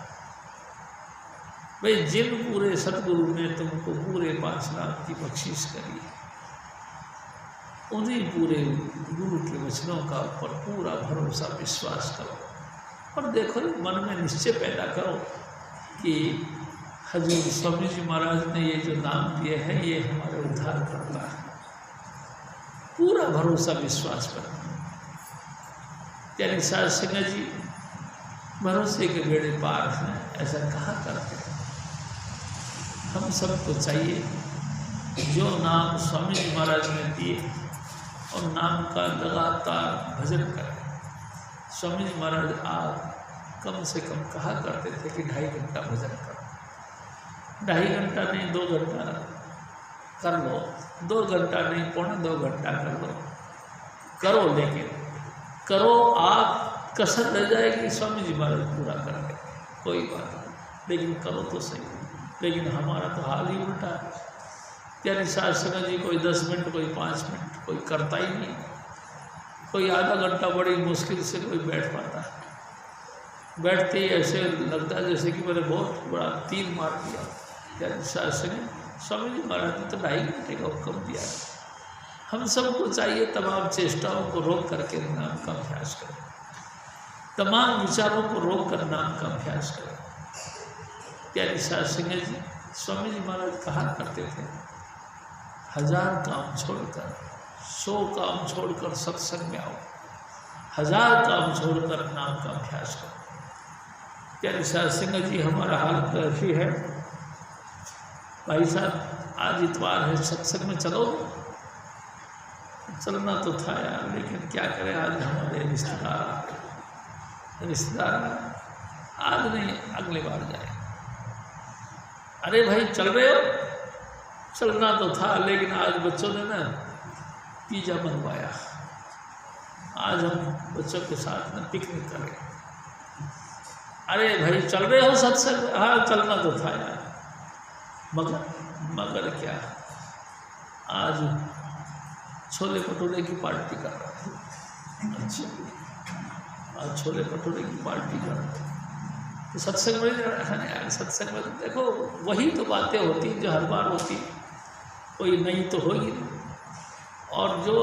भाई। जिन पूरे सतगुरु ने तुमको पूरे 5 लाख की बख्शिश करी, उन्हीं पूरे गुरु के वचनों का ऊपर पूरा भरोसा विश्वास करो और देखो, मन में निश्चय पैदा करो कि हजूर स्वामी जी महाराज ने ये जो नाम दिए हैं ये हमारे उद्धार करता है। पूरा भरोसा विश्वास पर। यानी साध संगत जी, भरोसे के बेड़े पार हैं, ऐसा कहा करते हैं। हम सबको चाहिए जो नाम स्वामी जी महाराज ने दिए और नाम का लगातार भजन करें। स्वामी जी महाराज आप कम से कम कहा करते थे कि 2.5 घंटा भजन करो। 2.5 घंटा नहीं, 2 घंटा कर लो, 2 घंटा नहीं, 2.25 घंटा कर लो, करो। लेकिन करो, आप कसर रह जाएगी, स्वामी जी महाराज पूरा कर दे, कोई बात नहीं, लेकिन करो तो सही। लेकिन हमारा तो हाल ही उल्टा है। यानी साध संगत जी, कोई 10 मिनट, कोई 5 मिनट, कोई करता ही नहीं, कोई आधा घंटा बड़ी मुश्किल से कोई बैठ पाता है। बैठते ही ऐसे लगता है जैसे कि मैंने बहुत बड़ा तीर मार दिया। यानी साध संगत स्वामी जी महाराज ने तो 2.5 घंटे का हुक्म दिया है। हम सबको चाहिए तमाम चेष्टाओं को रोक करके नाम का अभ्यास करें, तमाम विचारों को रोक कर नाम का अभ्यास करें। प्यारी साध संगत जी, स्वामी जी महाराज कहा करते थे, 1000 काम छोड़कर, 100 काम छोड़कर सत्संग में आओ, 1000 काम छोड़कर नाम का अभ्यास करो। प्यारी साध संगत जी, हमारा हाल तो ऐसी है भाई साहब, आज इतवार है, सत्संग में चलो। चलना तो था यार, लेकिन क्या करें, आज हमारे रिश्तेदार आज नहीं, अगले बार जाए। अरे भाई चल रहे हो? चलना तो था, लेकिन आज बच्चों ने ना पिज़्ज़ा मंगवाया, आज हम बच्चों के साथ में पिकनिक करें। अरे भाई चल रहे हो सत्संग? हाँ चलना तो था यार, मगर क्या, आज छोले भटूरे की पार्टी कर रहा है। अच्छा, आज छोले भटूरे की पार्टी कर रहा है तो सत्संग में है ना यार। सत्संग में तो देखो वही तो बातें होती जो हर बार होती, कोई नहीं तो होगी नहीं। और जो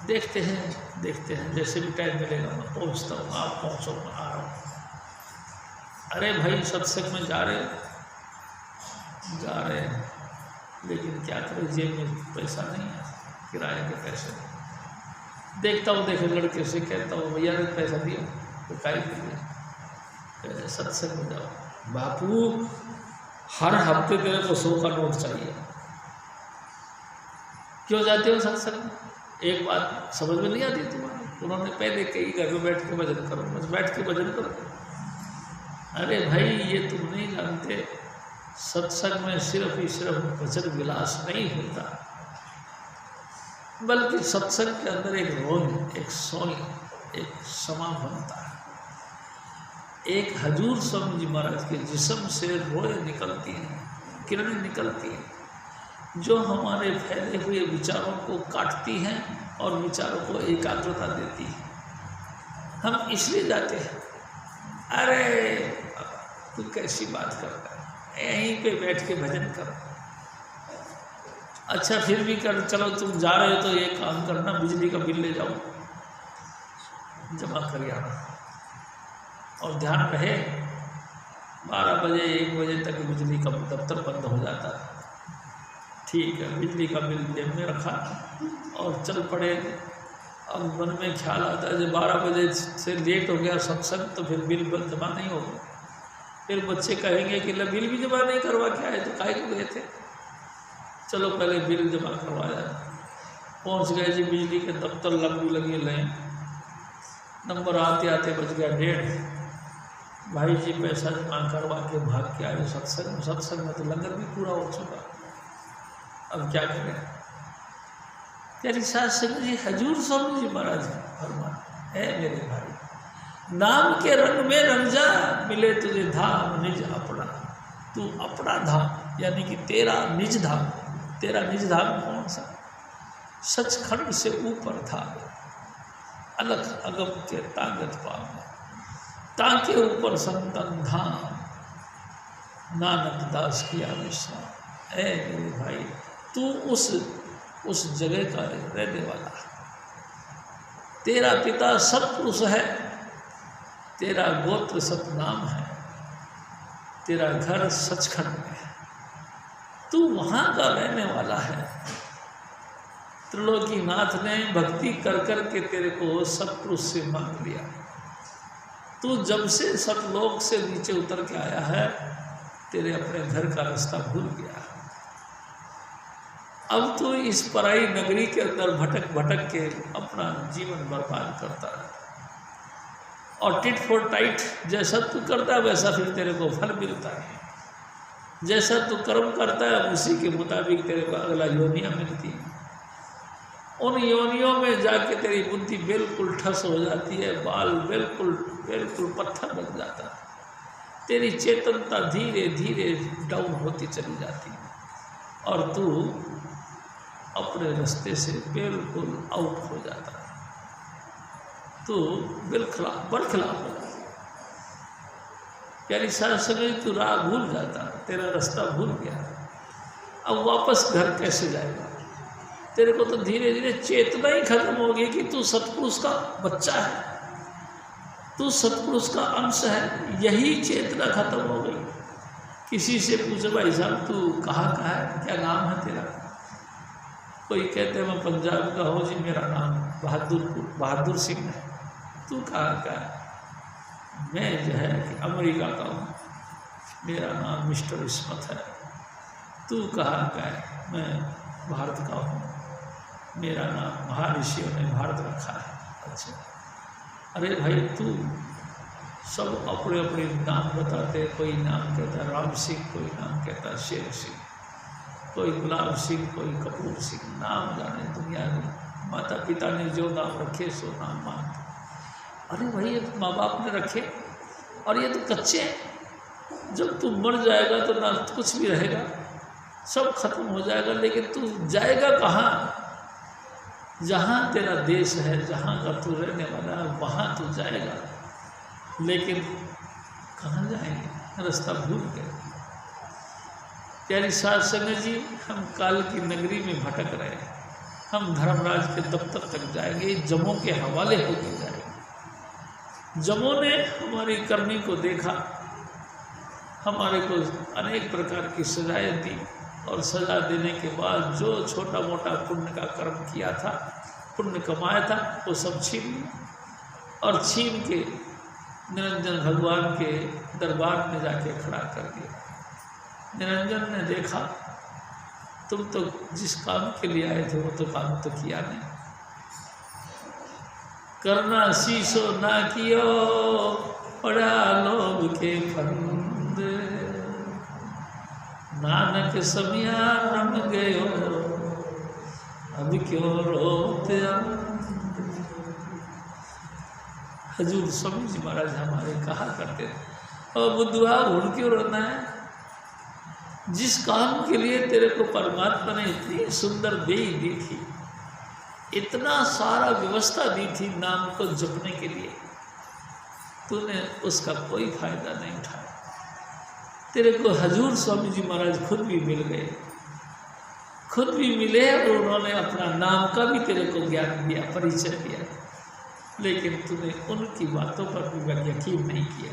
देखते हैं जैसे भी टाइम मिलेगा मैं पहुंचता हूँ, आप पहुँचो, मैं आ रहा हूँ। अरे भाई सत्संग में जा रहे हैं, लेकिन क्या करें, जेब में पैसा नहीं है, किराए के पैसे। देखता हूँ, देखे लड़के से कहता हूँ, भैया ने पैसा दिया तो काहे के लिए सत्संग में जाओ। बापू हर हफ्ते तेरे को 100 का नोट चाहिए, क्यों जाते हो सत्संग? एक बात समझ में नहीं आती तुम्हारी? उन्होंने पहले कही घर में बैठ के भजन करो, बस बैठ के भजन करो। अरे भाई ये तुम नहीं जानते, सत्संग में सिर्फ ही सिर्फ वचन विलास नहीं होता, बल्कि सत्संग के अंदर एक रोल, एक सोल, एक समा बनता है। एक हजूर स्वामी जी महाराज के जिस्म से रोए निकलती हैं, किरणें निकलती हैं, जो हमारे फैले हुए विचारों को काटती हैं और विचारों को एकाग्रता देती है। हम इसलिए जाते हैं, अरे तू कैसी बात करता है, यहीं पे बैठ के भजन कर। अच्छा फिर भी कर, चलो तुम जा रहे हो तो ये काम करना, बिजली का बिल ले जाओ, जमा कर आना, और ध्यान रहे 12 बजे 1 बजे तक बिजली का दफ्तर बंद हो जाता है। ठीक है, बिजली का बिल जेब में रखा और चल पड़े। अब मन में ख्याल आता है जब 12 बजे से लेट हो गया सत्संग तो फिर बिल जमा नहीं होगा। फिर बच्चे कहेंगे कि बिल भी जमा नहीं करवा के आए तो काहे को गए थे, चलो पहले बिल जमा करवाया। पहुंच गए जी बिजली के दफ्तर, लंबी लगी लाइन, नंबर आते आते बज गया 1:30। भाई जी पैसा जमा करवा के भाग के आए सत्संग। सत्संग में तो लंगर भी पूरा हो चुका, अब क्या करें। तेरी सास जी हजूर स्वामी जी महाराज फरमान है, मेरे भाई नाम के रंग में रंग जा, मिले तुझे धाम निज अपना। तू अपना धाम यानी कि तेरा निज धाम, तेरा निज धाम कौन सा? सचखंड से ऊपर था, अलग अगम के ताकत पाव, ताके ऊपर संतन धाम, नानक दास किया विश्राम। ऐ मेरे भाई तू उस जगह का रहने वाला, तेरा पिता सतपुरुष है, तेरा गोत्र सतनाम है, तेरा घर सचखंड में है, तू वहाँ का रहने वाला है। त्रिलोकीनाथ ने भक्ति कर कर के तेरे को सतपुरुष से मांग लिया। तू जब से सतलोक से नीचे उतर के आया है, तेरे अपने घर का रास्ता भूल गया। अब तो इस पराई नगरी के अंदर भटक भटक के अपना जीवन बर्बाद करता है, और टिट फॉर टाइट जैसा तू करता है वैसा फिर तेरे को फल मिलता है। जैसा तू कर्म करता है उसी के मुताबिक तेरे को अगला योनियाँ मिलती हैं। उन योनियों में जाके तेरी बुद्धि बिल्कुल ठस हो जाती है, बाल बिल्कुल बिल्कुल पत्थर बन जाता है, तेरी चेतनता धीरे धीरे डाउन होती चली जाती है, और तू अपने रास्ते से बिल्कुल आउट हो जाता है। तू बरखिलाफ हो जाता है। प्यारी सास तू राह भूल जाता, तेरा रास्ता भूल गया। अब वापस घर कैसे जाएगा? तेरे को तो धीरे धीरे चेतना ही खत्म होगी कि तू सतपुरुष का बच्चा है, तू सतपुरुष का अंश है। यही चेतना खत्म हो गई। किसी से पूछो भाई साहब तू कहाँ का है, क्या नाम है तेरा? कोई कहते हैं मैं पंजाब का हूँ जी, मेरा नाम बहादुर सिंह है। तू कहाँ का है? मैं जो है कि अमेरिका का हूँ, मेरा नाम मिस्टर इस्मत है। तू कहाँ का है? मैं भारत का हूँ, मेरा नाम महर्षियों ने भारत रखा है। अच्छा, अरे भाई तू सब अपने अपने नाम बताते, कोई नाम कहता राम सिंह, कोई नाम कहता शेर सिंह, कोई गुलाब सिंह, कोई कपूर सिंह। नाम जाने दुनिया में, माता पिता ने जो नाम रखे सो नाम मानते। अरे भाई ये तो माँ बाप ने रखे, और ये तो कच्चे हैं। जब तू मर जाएगा तो ना कुछ भी रहेगा, सब खत्म हो जाएगा। लेकिन तू जाएगा कहाँ? जहाँ तेरा देश है, जहाँ का तू रहने वाला है, वहाँ तू जाएगा। लेकिन कहाँ जाएंगे? रास्ता भूल गए। प्यारी साध संगत जी, हम काल की नगरी में भटक रहे हैं। हम धर्मराज के दफ्तर तक जाएंगे, जमों के हवाले होकर जाएंगे। जमों ने हमारी करनी को देखा, हमारे को अनेक प्रकार की सजाएं दी, और सजा देने के बाद जो छोटा मोटा पुण्य का कर्म किया था, पुण्य कमाया था, वो सब छीन लिया, और छीन के निरंजन भगवान के दरबार में जाके खड़ा कर दिया। निरंजन ने देखा तुम तो जिस काम के लिए आए थे वो तो काम तो किया नहीं, करना शीशो ना कियो पड़ा लोभ के फंद, नानक समिया रम गयो, अब क्यों रोते हजूर स्वामी जी महाराज हमारे कहा करते थे, और बुद्धुआ उड़ क्यों रोना है? जिस काम के लिए तेरे को परमात्मा ने इतनी सुंदर देह दी थी, इतना सारा व्यवस्था दी थी नाम को जपने के लिए, तूने उसका कोई फायदा नहीं उठाया। तेरे को हजूर स्वामी जी महाराज खुद भी मिल गए, खुद भी मिले और उन्होंने अपना नाम का भी तेरे को ज्ञान दिया, परिचय दिया, लेकिन तूने उनकी बातों पर भी यकीन नहीं किया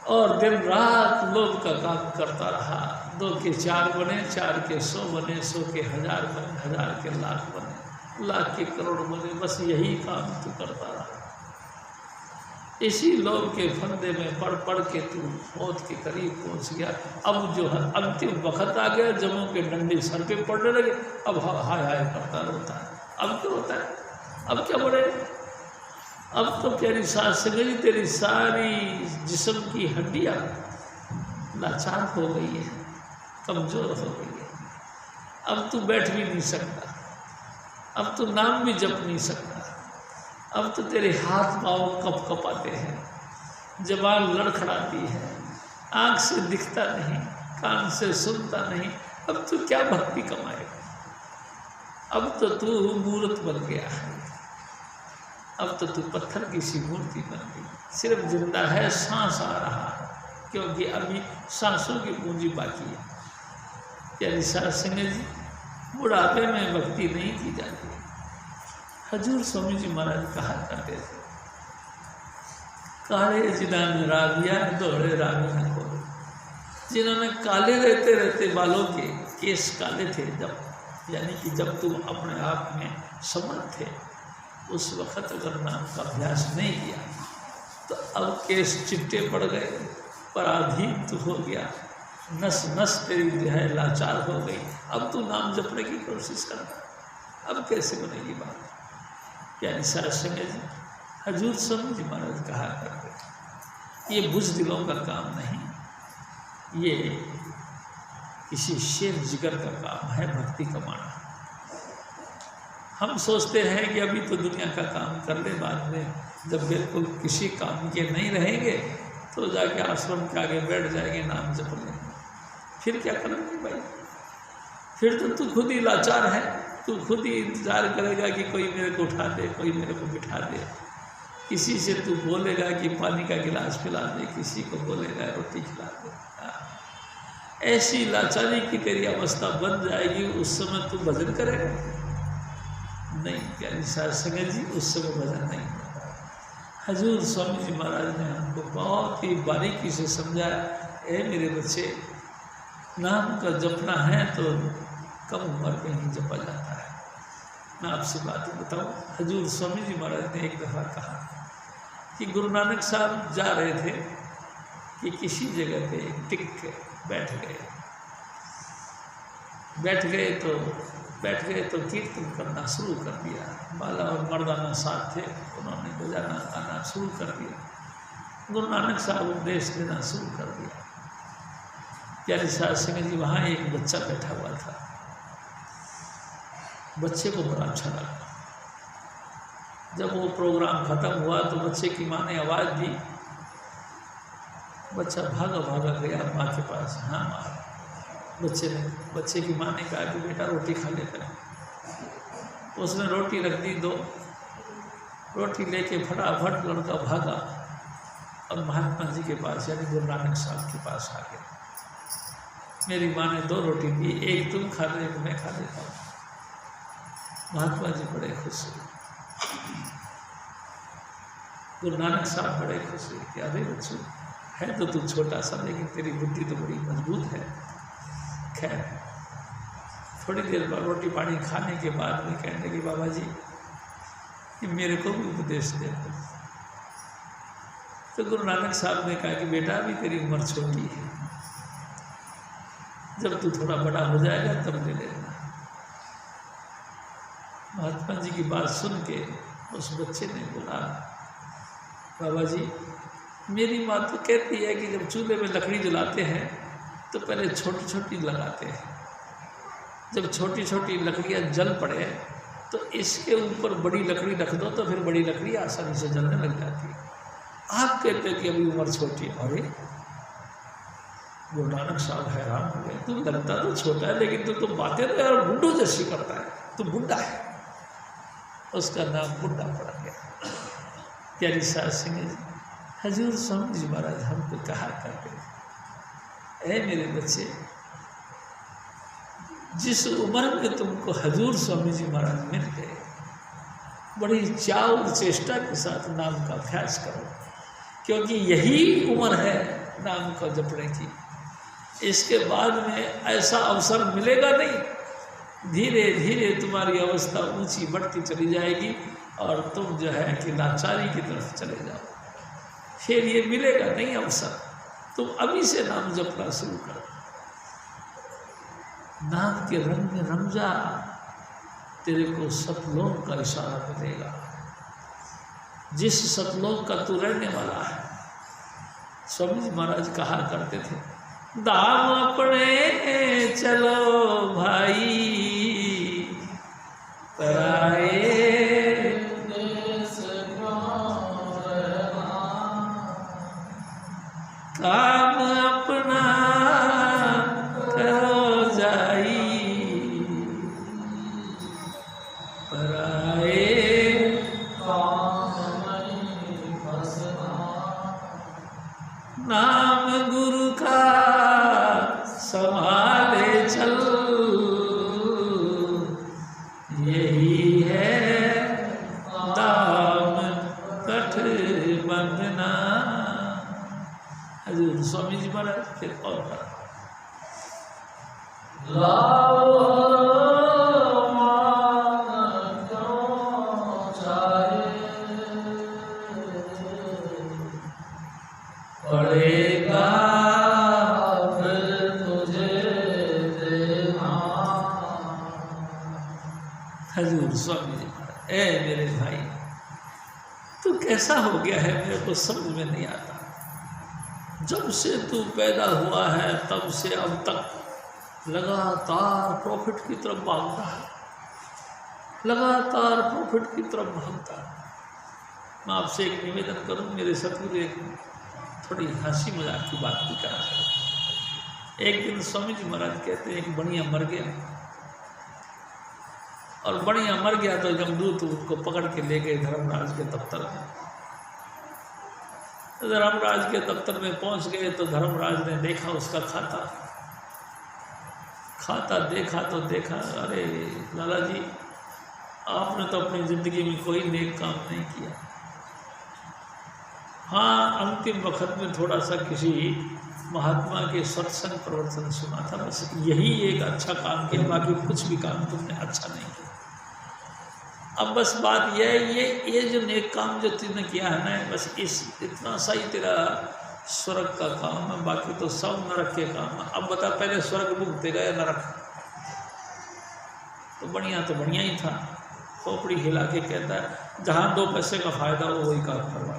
और दिन रात लोग का काम करता रहा। 2 के 4 बने, 4 के 100 बने, 100 के 1000 बने, 1000 के लाख बने, लाख के करोड़ बने, बस यही काम तू करता रहा। इसी लोग के फंदे में पढ़ पढ़ के तू मौत के करीब पहुंच गया। अब जो है अंतिम वक्त आ गया, जमों के डंडे सर पे पड़ने लगे, अब हाय हाय करता रोता है। अब क्या होता है? अब क्या बोले? अब तो प्यारी सास संगत तेरी सारी जिस्म की हड्डियाँ लाचार हो गई है, कमज़ोर हो गई है। अब तू बैठ भी नहीं सकता, अब तू नाम भी जप नहीं सकता, अब तो तेरे हाथ पाँव कप कपाते हैं, जबान लड़खड़ाती है, आँख से दिखता नहीं, कान से सुनता नहीं। अब तू क्या भक्ति कमाएगा? अब तो तू मूर्त बन गया है, अब तो तू पत्थर की सी मूर्ति बन गई। सिर्फ जिंदा है, सांस आ रहा है, क्योंकि अभी सांसों की पूंजी बाकी है। यानी साध संगत जी, बुढ़ापे में भक्ति नहीं की जाती। हजूर स्वामी जी महाराज कहा करते थे, काले जिन्होंने रागिया दौड़े रागी न खोले। जिन्होंने काले रहते रहते बालों के केस काले थे, जब यानी कि जब तुम अपने आप में समर्थ थे, उस वक़्त अगर नाम का अभ्यास नहीं किया तो अब केस चिट्टे पड़ गए, पराधीन तू हो गया, नस नस तेरी जो है लाचार हो गई। अब तू नाम जपने की कोशिश करता, अब कैसे बनेगी बात? यानी साध संगत जी, हजूर स्वामी जी महाराज कहा करते, ये बुज़दिलों का काम नहीं, ये किसी शेर जिगर का काम है भक्ति कमाना। हम सोचते हैं कि अभी तो दुनिया का काम कर ले, बाद में जब बिल्कुल किसी काम के नहीं रहेंगे तो जाके आश्रम के आगे बैठ जाएंगे, नाम जप लेंगे। फिर क्या करेंगे भाई? फिर तो तू खुद ही लाचार है, तू खुद ही इंतज़ार करेगा कि कोई मेरे को उठा दे, कोई मेरे को बिठा दे। किसी से तू बोलेगा कि पानी का गिलास पिला दे, किसी को बोलेगा रोटी खिला दे। ऐसी लाचारी की तेरी अवस्था बन जाएगी, उस समय तू भजन करेगा नहीं। प्यारी साध संगत जी, उस समय भजन नहीं होता। हजूर स्वामी जी महाराज ने हमको बहुत ही बारीकी से समझाया, ए मेरे बच्चे, नाम का जपना है तो कम उम्र में ही जपा जाता है। मैं आपसे बात बताऊं, हजूर स्वामी जी महाराज ने एक दफ़ा कहा कि गुरु नानक साहब जा रहे थे कि किसी जगह पे टिक के बैठ गए तो कीर्तन करना शुरू कर दिया। बाला और मर्दाना साथ थे, उन्होंने बजाना गाना शुरू कर दिया। गुरु नानक साहब उपदेश देना शुरू कर दिया। प्यारी साध संगत जी, वहाँ एक बच्चा बैठा हुआ था। बच्चे को बड़ा अच्छा लगा। जब वो प्रोग्राम ख़त्म हुआ तो बच्चे की माँ ने आवाज़ दी, बच्चा भागा भागा गया माँ के पास। हाँ माँ। बच्चे की माँ ने कहा कि बेटा रोटी खा ले कर। उसने रोटी रख दी, 2 रोटी लेके फटाफट लड़का भागा और महात्मा जी के पास यानी गुरु नानक साहब के पास आ गया। मेरी माँ ने 2 रोटी दी, एक तुम खा ले, एक मैं खा लेता हूँ। महात्मा जी बड़े खुश हुए, गुरु नानक साहब बड़े खुश हुए कि अरे बच्चों, है तो तू छोटा सा, लेकिन तेरी बुद्धि तो बड़ी मजबूत है। खैर, थोड़ी देर बाद रोटी पानी खाने के बाद में कहने लगी, बाबा जी कि मेरे को भी उपदेश दे। तो गुरु नानक साहब ने कहा कि बेटा अभी तेरी उम्र छोटी है, जब तू थोड़ा बड़ा हो जाएगा तब ले लेना। महात्मा जी की बात सुन के उस बच्चे ने बोला, बाबा जी मेरी माँ तो कहती है कि जब चूल्हे में लकड़ी जलाते हैं तो पहले छोटी छोटी लगाते हैं। जब छोटी छोटी लकड़ियाँ जल पड़े तो इसके ऊपर बड़ी लकड़ी रख दो तो फिर बड़ी लकड़ी आसानी से जलने लग जाती है। आप कहते हैं कि अभी उम्र छोटी है। अरे गुरु नानक साहब हैरान हो गए, तू लगता तो छोटा है लेकिन तू तो बातें तो यार बुड्ढू जैसी करता है, तू बुड्ढा है। उसका नाम बुड्ढा पड़ा गया। प्यारी सास सिंह जी, हजूर स्वामी जी महाराज हमको कहा करते थे, ऐ मेरे बच्चे, जिस उम्र में तुमको हजूर स्वामी जी महाराज मिल गए, बड़ी चाव और चेष्टा के साथ नाम का अभ्यास करो, क्योंकि यही उम्र है नाम को जपने की। इसके बाद में ऐसा अवसर मिलेगा नहीं। धीरे धीरे तुम्हारी अवस्था ऊंची बढ़ती चली जाएगी और तुम जो है कि लाचारी की तरफ चले जाओ, फिर ये मिलेगा नहीं अवसर। तुम अभी से नाम जपना शुरू करो, नाम के रंग में रंग जा, तेरे को सतलोक का इशारा मिलेगा। जिस सतलोक का तू रहने वाला है, स्वामी जी महाराज कहा करते थे, दाम अपने चलो भाई, पराए काम अपना करो जाई, पराए नाम गुरु का संभाले चल, यही है दाम कठ बंधना। हजूर स्वामी जी महाराज फिर और पड़ेगा फिर तुझे देना। हजूर स्वामी जी महाराज, ए मेरे भाई, तू कैसा हो गया है मेरे को समझ में नहीं आता। जब से तू पैदा हुआ है तब से अब तक लगातार प्रॉफिट की तरफ भागता है, लगातार प्रॉफिट की तरफ भागता है। मैं आपसे एक निवेदन करूं, मेरे सतगुरु एक थोड़ी हंसी मजाक की बात भी कहा है। एक दिन स्वामी जी महाराज कहते हैं, एक बढ़िया मर गया, और बढ़िया मर गया तो यमदूत उसको पकड़ के ले गए धर्मराज के दफ्तर में। धर्मराज के दफ्तर में पहुंच गए तो धर्मराज ने देखा उसका खाता देखा तो देखा, अरे लाला जी, आपने तो अपनी ज़िंदगी में कोई नेक काम नहीं किया। हाँ, अंतिम वक्त में थोड़ा सा किसी महात्मा के सत्संग प्रवचन सुना था, बस यही एक अच्छा काम किया, बाकी कुछ भी काम तुमने अच्छा नहीं किया। अब बस बात यह है, ये जो नेक काम जो तुमने किया है ना, बस इतना सा ही तेरा स्वर्ग का काम है, बाकी तो सब नरक के काम है। अब बता, पहले स्वर्ग भुगतेगा या नरक? तो बढ़िया ही था। खोपड़ी हिला के कहता है, जहाँ 2 पैसे का फायदा हो वही काम करवा।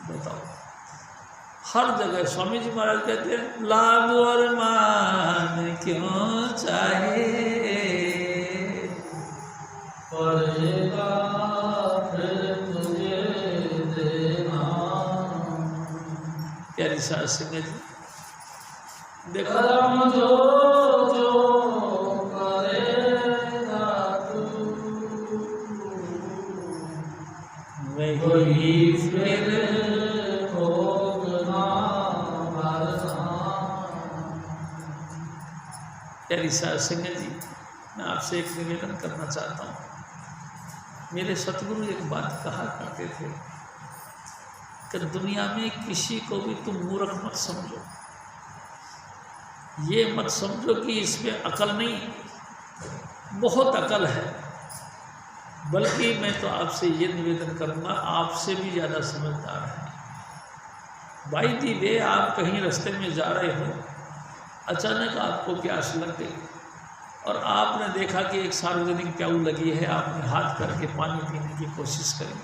बताओ, हर जगह स्वामी जी महाराज कहते हैं, लाभ और मान क्यों चाहे, पड़ेगा फिर तुझे देना। प्यारी सास सिंह जी, देखो जो जो करेगा तू, वही फिर भोगना भरना। प्यारी सास सिंह जी, मैं आपसे एक निवेदन करना चाहता हूँ। मेरे सतगुरु एक बात कहा करते थे कि दुनिया में किसी को भी तुम मूर्ख मत समझो। ये मत समझो कि इसमें अकल नहीं, बहुत अकल है। बल्कि मैं तो आपसे ये निवेदन करूँगा, आपसे भी ज़्यादा समझदार है। बाई दी वे आप कहीं रास्ते में जा रहे हो, अचानक आपको प्यास लग गई और आपने देखा कि एक सार्वजनिक प्याऊ लगी है, आपने हाथ करके पानी पीने की कोशिश करी।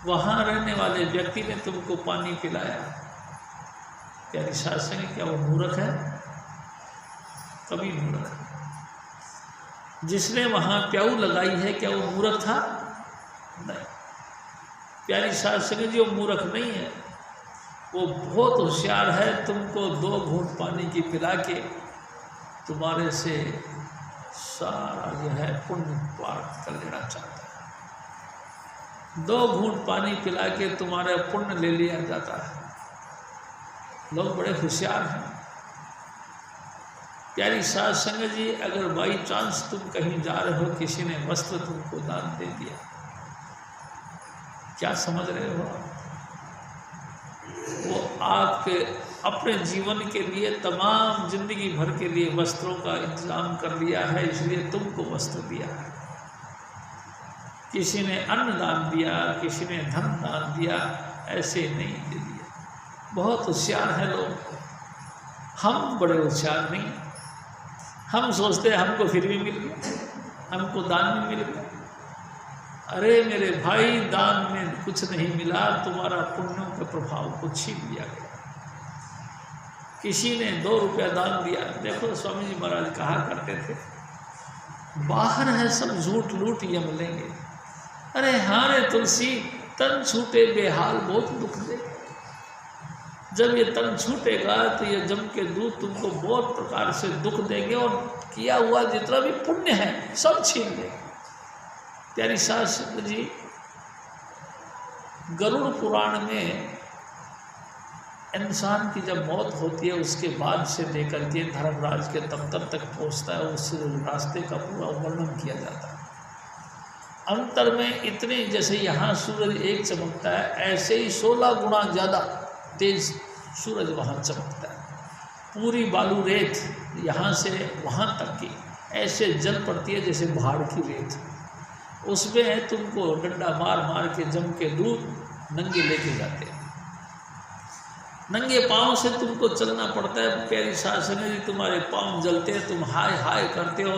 वहाँ रहने वाले व्यक्ति ने तुमको पानी पिलाया, प्यारी साध संगत, क्या वो मूर्ख है? कभी मूर्ख है। जिसने वहाँ प्याऊ लगाई है, क्या वो मूर्ख था? नहीं। प्यारी साध संगत जी, वो मूर्ख नहीं है, वो बहुत होशियार है। तुमको 2 घूंट पानी की पिला के तुम्हारे से सारा जो है पुण्य प्राप्त कर लेना चाहता है। 2 घूंट पानी पिला के तुम्हारा पुण्य ले लिया जाता है। लोग बड़े होशियार हैं। प्यारी साध संगत जी, अगर बाई चांस तुम कहीं जा रहे हो, किसी ने वस्त्र तुमको दान दे दिया, क्या समझ रहे हो? वो आपके अपने जीवन के लिए, तमाम जिंदगी भर के लिए वस्त्रों का इंतजाम कर लिया है, इसलिए तुमको वस्त्र दिया है। किसी ने अन्न दान दिया, किसी ने धन दान दिया, ऐसे नहीं दे दिया। बहुत होशियार है लोग। हम बड़े होशियार नहीं। हम सोचते हैं हमको फिर भी मिल गया, हमको दान में मिल गया। अरे मेरे भाई, दान में कुछ नहीं मिला, तुम्हारा पुण्यों का प्रभाव को छीन लिया गया। किसी ने 2 रुपया दान दिया। देखो स्वामी जी महाराज कहा करते थे, बाहर है सब झूठ लूट यम लेंगे। अरे हाँ रे तुलसी, तन छूटे बेहाल बहुत दुख दे। जब ये तन छूटेगा तो ये जम के दूत तुमको बहुत प्रकार से दुख देंगे और किया हुआ जितना भी पुण्य है सब छीन लेंगे। प्यारी साध संगत जी, गरुड़ पुराण में इंसान की जब मौत होती है, उसके बाद से लेकर के धर्मराज के दफ्तर तक पहुंचता है, उस रास्ते का पूरा वर्णन किया जाता है। अंतर में इतने, जैसे यहाँ सूरज एक चमकता है, ऐसे ही 16 गुना ज़्यादा तेज सूरज वहाँ चमकता है। पूरी बालू रेत यहाँ से वहाँ तक की ऐसे जल पड़ती है जैसे भाड़ की रेत। उसमें तुमको डंडा मार मार के जम के दूर नंगे लेके जाते हैं। नंगे पाँव से तुमको चलना पड़ता है। प्यारी साध संगत जी, तुम्हारे पाँव जलते हैं, तुम हाय हाय करते हो,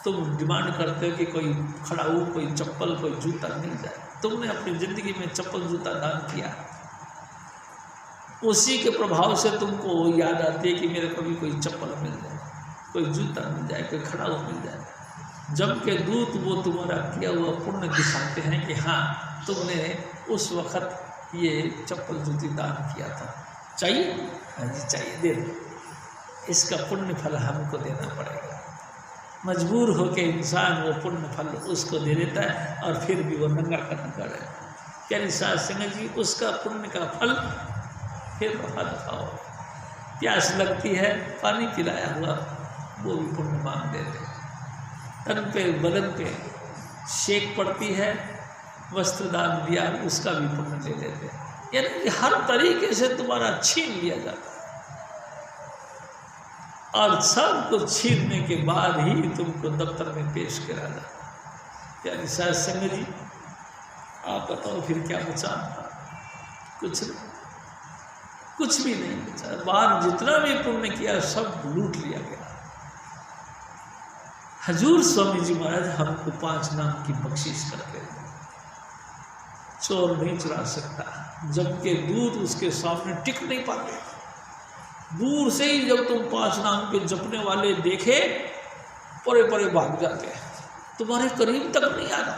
तुम डिमांड करते हो कि कोई खड़ाऊ, कोई चप्पल, कोई जूता मिल जाए। तुमने अपनी ज़िंदगी में चप्पल जूता दान किया, उसी के प्रभाव से तुमको याद आती है कि मेरे को भी कोई चप्पल मिल जाए, कोई जूता मिल जाए, कोई खड़ाऊ मिल जाए। जब के दूत वो तुम्हारा किया हुआ पुण्य दिखाते हैं कि हाँ, तुमने उस वक़्त ये चप्पल जूती दान किया था। चाहिए? हाँ जी चाहिए, दे दो। इसका पुण्य फल हमको देना पड़ेगा। मजबूर होकर इंसान वो पुण्य फल उसको दे देता है और फिर भी वो नंगा करना पड़े। प्यारी साध संगत जी, उसका पुण्य का फल फिर हाथ खाओ। प्यास लगती है, पानी पिलाया हुआ वो भी पुण्य मांग देते। तन पे बदन पे शेक पड़ती है, वस्त्र दान दिया, उसका भी पुण्य ले लेते। यानी कि हर तरीके से तुम्हारा छीन लिया जाता है और सब कुछ छीनने के बाद ही तुमको दफ्तर में पेश करा जाता है। प्यारी साध संगत जी, आप बताओ फिर क्या बचा? कुछ नहीं, कुछ भी नहीं बचा। बाहर जितना भी पुण्य किया सब लूट लिया गया। हजूर स्वामी जी महाराज हमको 5 नाम की बख्शिश करते हैं। चोर नहीं चुरा सकता, जबकि दूध उसके सामने टिक नहीं पाते। दूर से ही जब तुम 5 नाम के जपने वाले देखे, परे परे भाग जाते हैं, तुम्हारे करीब तक नहीं आता।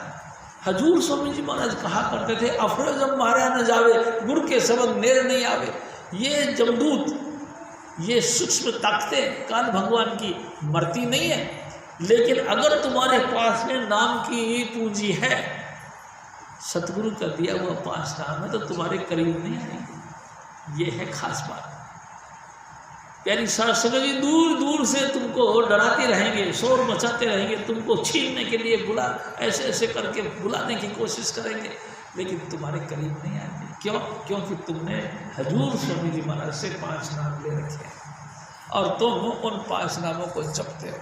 हजूर स्वामी जी महाराज कहा करते थे, अफरे जब मारे न जावे, गुड़ के सबक नेर नहीं आवे। ये जमदूत, ये सूक्ष्म ताकतें काल भगवान की मरती नहीं है, लेकिन अगर तुम्हारे पास में नाम की पूंजी है, सतगुरु का दिया हुआ 5 नाम है, तो तुम्हारे करीब नहीं आएंगे। ये है खास बात। प्यारी साध संगत जी, दूर दूर से तुमको डराते रहेंगे, शोर मचाते रहेंगे, तुमको छीनने के लिए ऐसे ऐसे करके बुलाने की कोशिश करेंगे, लेकिन तुम्हारे करीब नहीं आएंगे। क्यों? क्योंकि तुमने हजूर स्वामी जी महाराज से 5 नाम ले रखे हैं और तुम उन 5 नामों को जपते हो।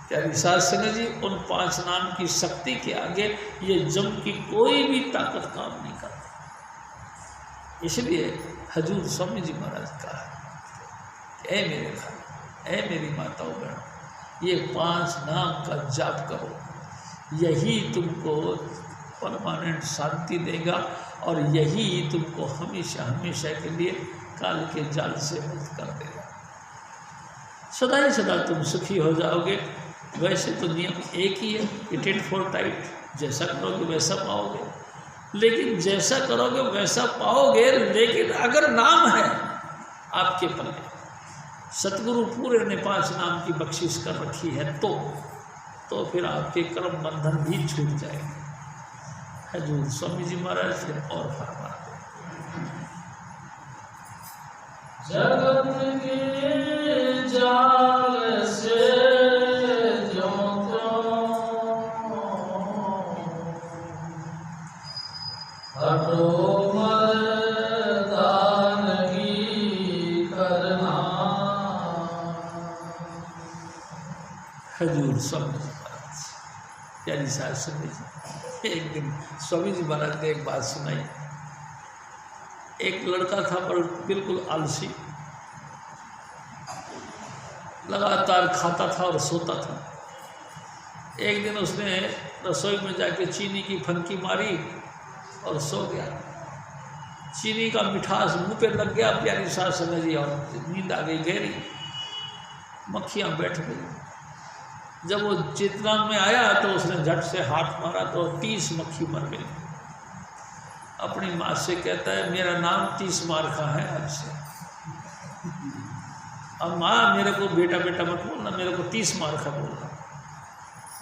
प्यारी साध संगत जी, उन 5 नाम की शक्ति के आगे ये जम की कोई भी ताकत काम नहीं करती। इसलिए हजूर स्वामी जी महाराज कहा, ऐ मेरे भाई, ऐ मेरी माताओं बहनों, ये 5 नाम का जाप करो, यही तुमको परमानेंट शांति देगा और यही तुमको हमेशा हमेशा के लिए काल के जाल से मुक्त कर देगा। सदा ही सदा तुम सुखी हो जाओगे। वैसे तो नियम एक ही है, इट इट फॉर टाइट, जैसा करोगे वैसा पाओगे। लेकिन जैसा करोगे वैसा पाओगे, लेकिन अगर नाम है आपके पल्ले, सतगुरु पूरे ने 5 नाम की बख्शिश कर रखी है, तो फिर आपके कर्म बंधन भी छूट जाएंगे। हजूर स्वामी जी महाराज फिर और फरमाते, जगत के जाल से जो हटो मर्दान की करना। हजूर स्वामी जी महाराज यानी साहब सुनिए जी, एक दिन स्वामी जी महाराज ने एक बात सुनाई। एक लड़का था पर बिल्कुल आलसी, लगातार खाता था और सोता था। एक दिन उसने रसोई में जाके चीनी की फनकी मारी और सो गया। चीनी का मिठास मुंह पे लग गया, प्यारी सास समझी, और नींद आ गई गहरी, मक्खियाँ बैठ गई। जब वो चेतना में आया तो उसने झट से हाथ मारा तो 30 मक्खी मर गई। अपनी माँ से कहता है, मेरा नाम 30 मार्खा है आज से। अब माँ मेरे को बेटा बेटा मत बोलना, मेरे को 30 मार्खा बोलना।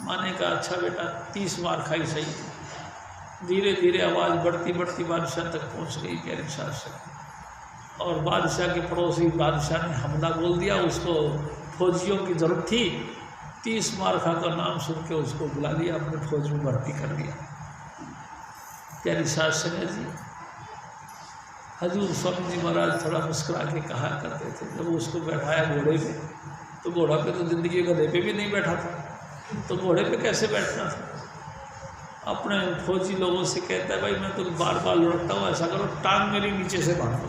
माँ ने कहा अच्छा बेटा 30 मार्खा ही सही थी। धीरे धीरे आवाज़ बढ़ती बढ़ती बादशाह तक पहुँच गई प्यारी सास से। और बादशाह के पड़ोसी बादशाह ने हमला बोल दिया। उसको फौजियों की ज़रूरत थी, 30 मार्खा का नाम सुन के उसको बुला लिया, अपने फौज में भर्ती कर दिया। प्यारी सास समझ जी, हजूर स्वामी जी महाराज थोड़ा मुस्कुरा के कहा करते थे, जब उसको बैठाया घोड़े पे, तो घोड़ा पे तो ज़िंदगी गधे पे भी नहीं बैठा था, तो घोड़े पे कैसे बैठना था। अपने फौजी लोगों से कहता है, भाई मैं तो बार बार लौटता हूँ, ऐसा करो टांग मेरी नीचे से बांध दो।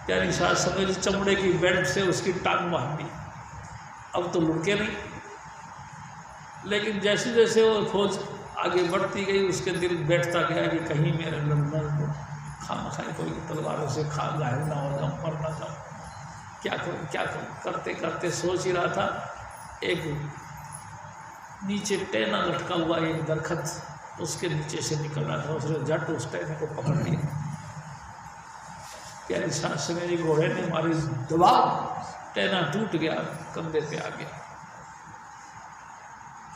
प्यारी सास समझ चमड़े की बेल्ट से उसकी टांग बांध दी। अब तो लुढ़के नहीं, लेकिन जैसे जैसे वो फौज आगे बढ़ती गई उसके दिल बैठता गया कि कहीं मेरे लड़ना को खाना खाए, कोई तलवारों से घायल ना हो जाऊँ, मर ना जाऊँ, क्या करूँ क्या करूँ। करते करते सोच ही रहा था, एक नीचे टेना लटका हुआ एक दरखत उसके नीचे से निकल रहा था, उसने झट उस टेने को पकड़ लिया। प्यारी सांस से मेरी घोड़े ने मारी दबाव, टेना टूट गया, कंधे पे आ गया।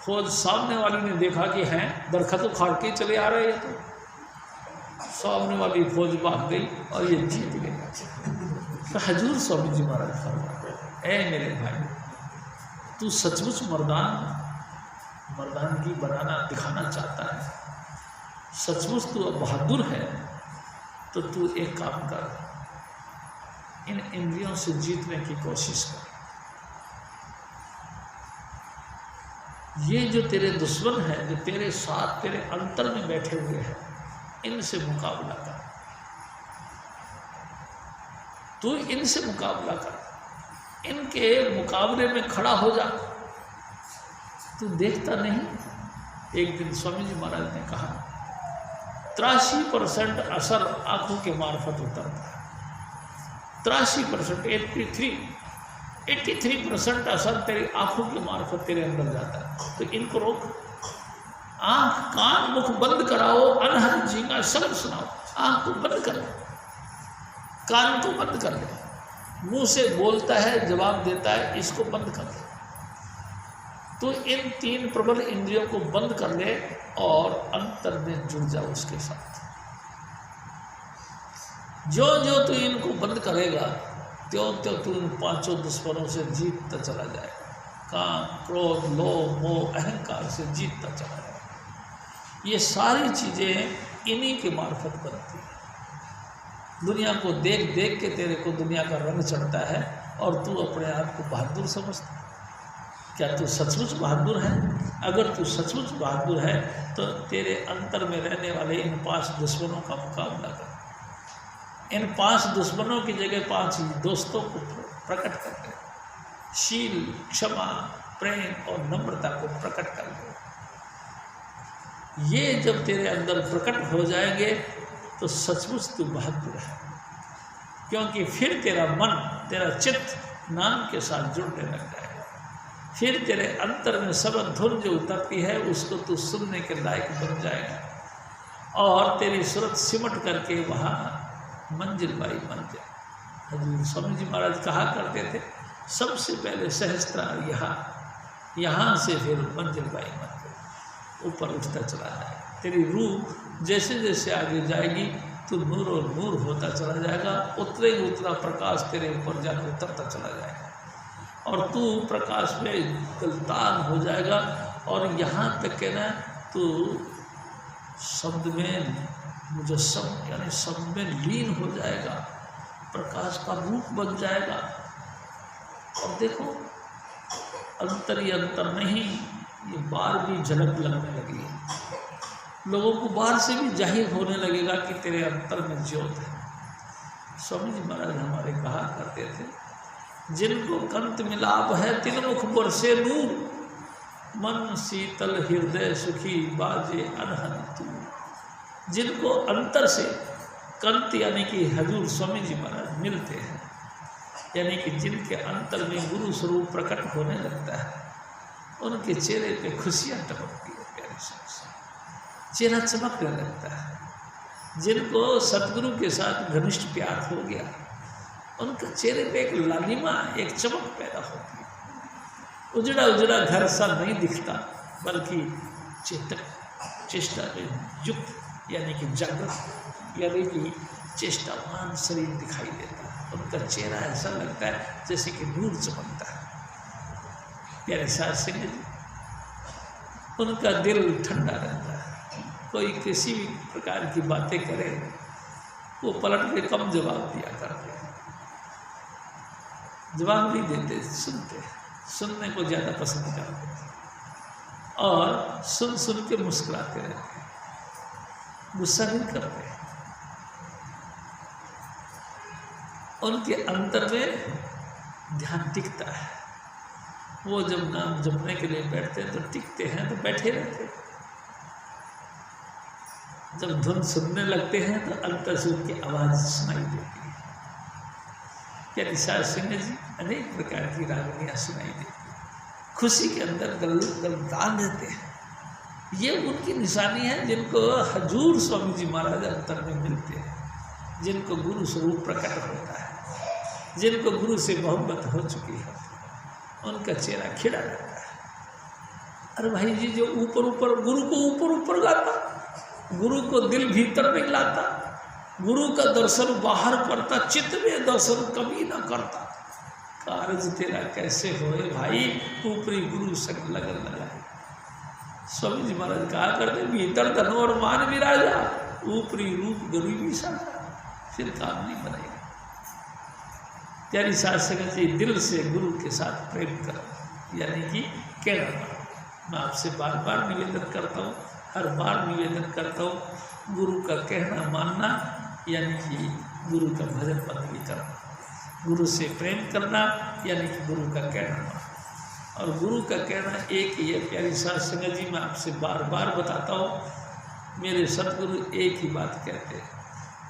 फौज सामने वाली ने देखा कि हैं दरखत उखाड़ के चले आ रहे हैं, तो सामने वाली फौज भाग गई और ये जीत गई। तो हजूर स्वामी जी महाराज फरमाते, ऐ मेरे भाई, तू सचमुच मर्दानगी बनाना दिखाना चाहता है, सचमुच तू बहादुर है, तो तू एक काम कर, इन इंद्रियों से जीतने की कोशिश कर। ये जो तेरे दुश्मन हैं, जो तेरे साथ तेरे अंतर में बैठे हुए हैं, इनसे मुकाबला कर, तू इनसे मुकाबला कर, इनके मुकाबले में खड़ा हो जा। तू देखता नहीं। एक दिन स्वामी जी महाराज ने कहा 83% असर आंखों के मार्फत उतरता है। 83%, 83% असर तेरी आंखों के मार्फत तेरे अंदर जाता है। तो इनको रोक, आंख कान मुख बंद कराओ, अनहद झींगा शब्द सुनाओ। आंख को बंद कर, कान को बंद कर दे, मुंह से बोलता है जवाब देता है, इसको बंद कर दे। तो इन 3 प्रबल इंद्रियों को बंद कर ले और अंतर में जुड़ जाओ उसके साथ। जो जो तू इनको बंद करेगा, त्यों त्यों तू इन 5 दुश्मनों से जीतता चला जाएगा। काम, क्रोध, लोभ, मोह, अहंकार से जीतता चला जाएगा। ये सारी चीज़ें इन्हीं के मार्फत बनती हैं। दुनिया को देख देख के तेरे को दुनिया का रंग चढ़ता है और तू अपने आप को बहादुर समझता है। क्या तू सचमुच बहादुर है? अगर तू सचमुच बहादुर है तो तेरे अंतर में रहने वाले इन 5 दुश्मनों का मुकाबला कर। इन 5 दुश्मनों की जगह 5 दोस्तों को प्रकट कर दे। शील, क्षमा, प्रेम और नम्रता को प्रकट कर दे। ये जब तेरे अंदर प्रकट हो जाएंगे तो सचमुच तू बहादुर है। क्योंकि फिर तेरा मन, तेरा चित्त नाम के साथ जुड़ने लग जाएगा। फिर तेरे अंतर में सब धुन जो उतरती है उसको तू सुनने के लायक बन जाएगा और तेरी सूरत सिमट करके वहाँ मंजिल बाई मंजिल। हजूर स्वामी जी महाराज कहा करते थे, सबसे पहले सहस्त्रार यहाँ से फिर मंजिल बाई मंजिल ऊपर उठता चला जाए। तेरी रूह जैसे जैसे आगे जाएगी तो नूर और नूर होता चला जाएगा, उतरे उतरा प्रकाश तेरे ऊपर जाकर उतरता चला जाएगा और तू प्रकाश में गलतान हो जाएगा और यहाँ तक के ना तू शब्द में मुजस्सम यानी शब्द में लीन हो जाएगा, प्रकाश का रूप बन जाएगा। और देखो अंतर ही अंतर नहीं, ये बाहर भी झलक लगने लगी है, लोगों को बाहर से भी जाहिर होने लगेगा कि तेरे अंतर में ज्योत है। स्वामी जी महाराज हमारे कहा करते थे, जिनको कंत मिलाप है तिन मुख बरसे नूर, मन शीतल हृदय सुखी बाजे अनहन तू। जिनको अंतर से कंत यानी कि हजूर स्वामी जी महाराज मिलते हैं, यानी कि जिनके अंतर में गुरु स्वरूप प्रकट होने लगता है, उनके चेहरे पे खुशियाँ टपकती है, प्यारे से चेहरा चमकने लगता है। जिनको सतगुरु के साथ घनिष्ठ प्यार हो गया, उनके चेहरे पे एक लालिमा, एक चमक पैदा होती है। उजड़ा उजड़ा घर सा नहीं दिखता, बल्कि चेष्टा में युक्त यानी कि जागृत यानी कि चेष्टावान शरीर दिखाई देता है। उनका चेहरा ऐसा लगता है जैसे कि नूर चमकता है। प्यारे साथ सिंह जी, उनका दिल ठंडा रहता है। कोई किसी भी प्रकार की बातें करे वो पलट के कम जवाब दिया करते हैं, जवाब नहीं देते, सुनने को ज़्यादा पसंद करते हैं और सुन सुन के मुस्कुराते रहते हैं, गुस्सा नहीं करते। उनके अंतर में ध्यान टिकता है। वो जब नाम जपने के लिए बैठते हैं तो टिकते हैं, तो बैठे रहते हैं। जब धुन सुनने लगते हैं तो अंतर से उनकी आवाज़ सुनाई देती है। क्या साध सिंह जी अनेक प्रकार की रागनियाँ सुनाई देती है, खुशी के अंदर गलतान देते हैं। ये उनकी निशानी है जिनको हजूर स्वामी जी महाराज अंतर में मिलते हैं, जिनको गुरु स्वरूप प्रकट होता है, जिनको गुरु से मोहब्बत हो चुकी है, उनका चेहरा खिड़ा रहता है। अरे भाई जी, जो ऊपर ऊपर गुरु को ऊपर गाता, गुरु को दिल भीतर नहीं लाता, गुरु का दर्शन बाहर करता, चित्त में दर्शन कभी ना करता, कार्य तेरा कैसे होए भाई, ऊपरी गुरु संग लगन लगाए। स्वामी जी महाराज कहा करते, भीतर धन और मान विराजा, ऊपरी रूप गरीबी साजा, फिर काम नहीं बनेगा। प्यारी साध संगत जी, दिल से गुरु के साथ प्रेम करो, यानी कि कहना। मैं आपसे बार बार निवेदन करता हूँ, हर बार निवेदन करता हूँ, गुरु का कहना मानना, यानी कि गुरु का भजन बंदगी करना, गुरु से प्रेम करना, यानी कि गुरु का कहना मानना। और गुरु का कहना एक ही है। प्यारी साध संगत जी, मैं आपसे बार बार बताता हूँ, मेरे सतगुरु एक ही बात कहते हैं,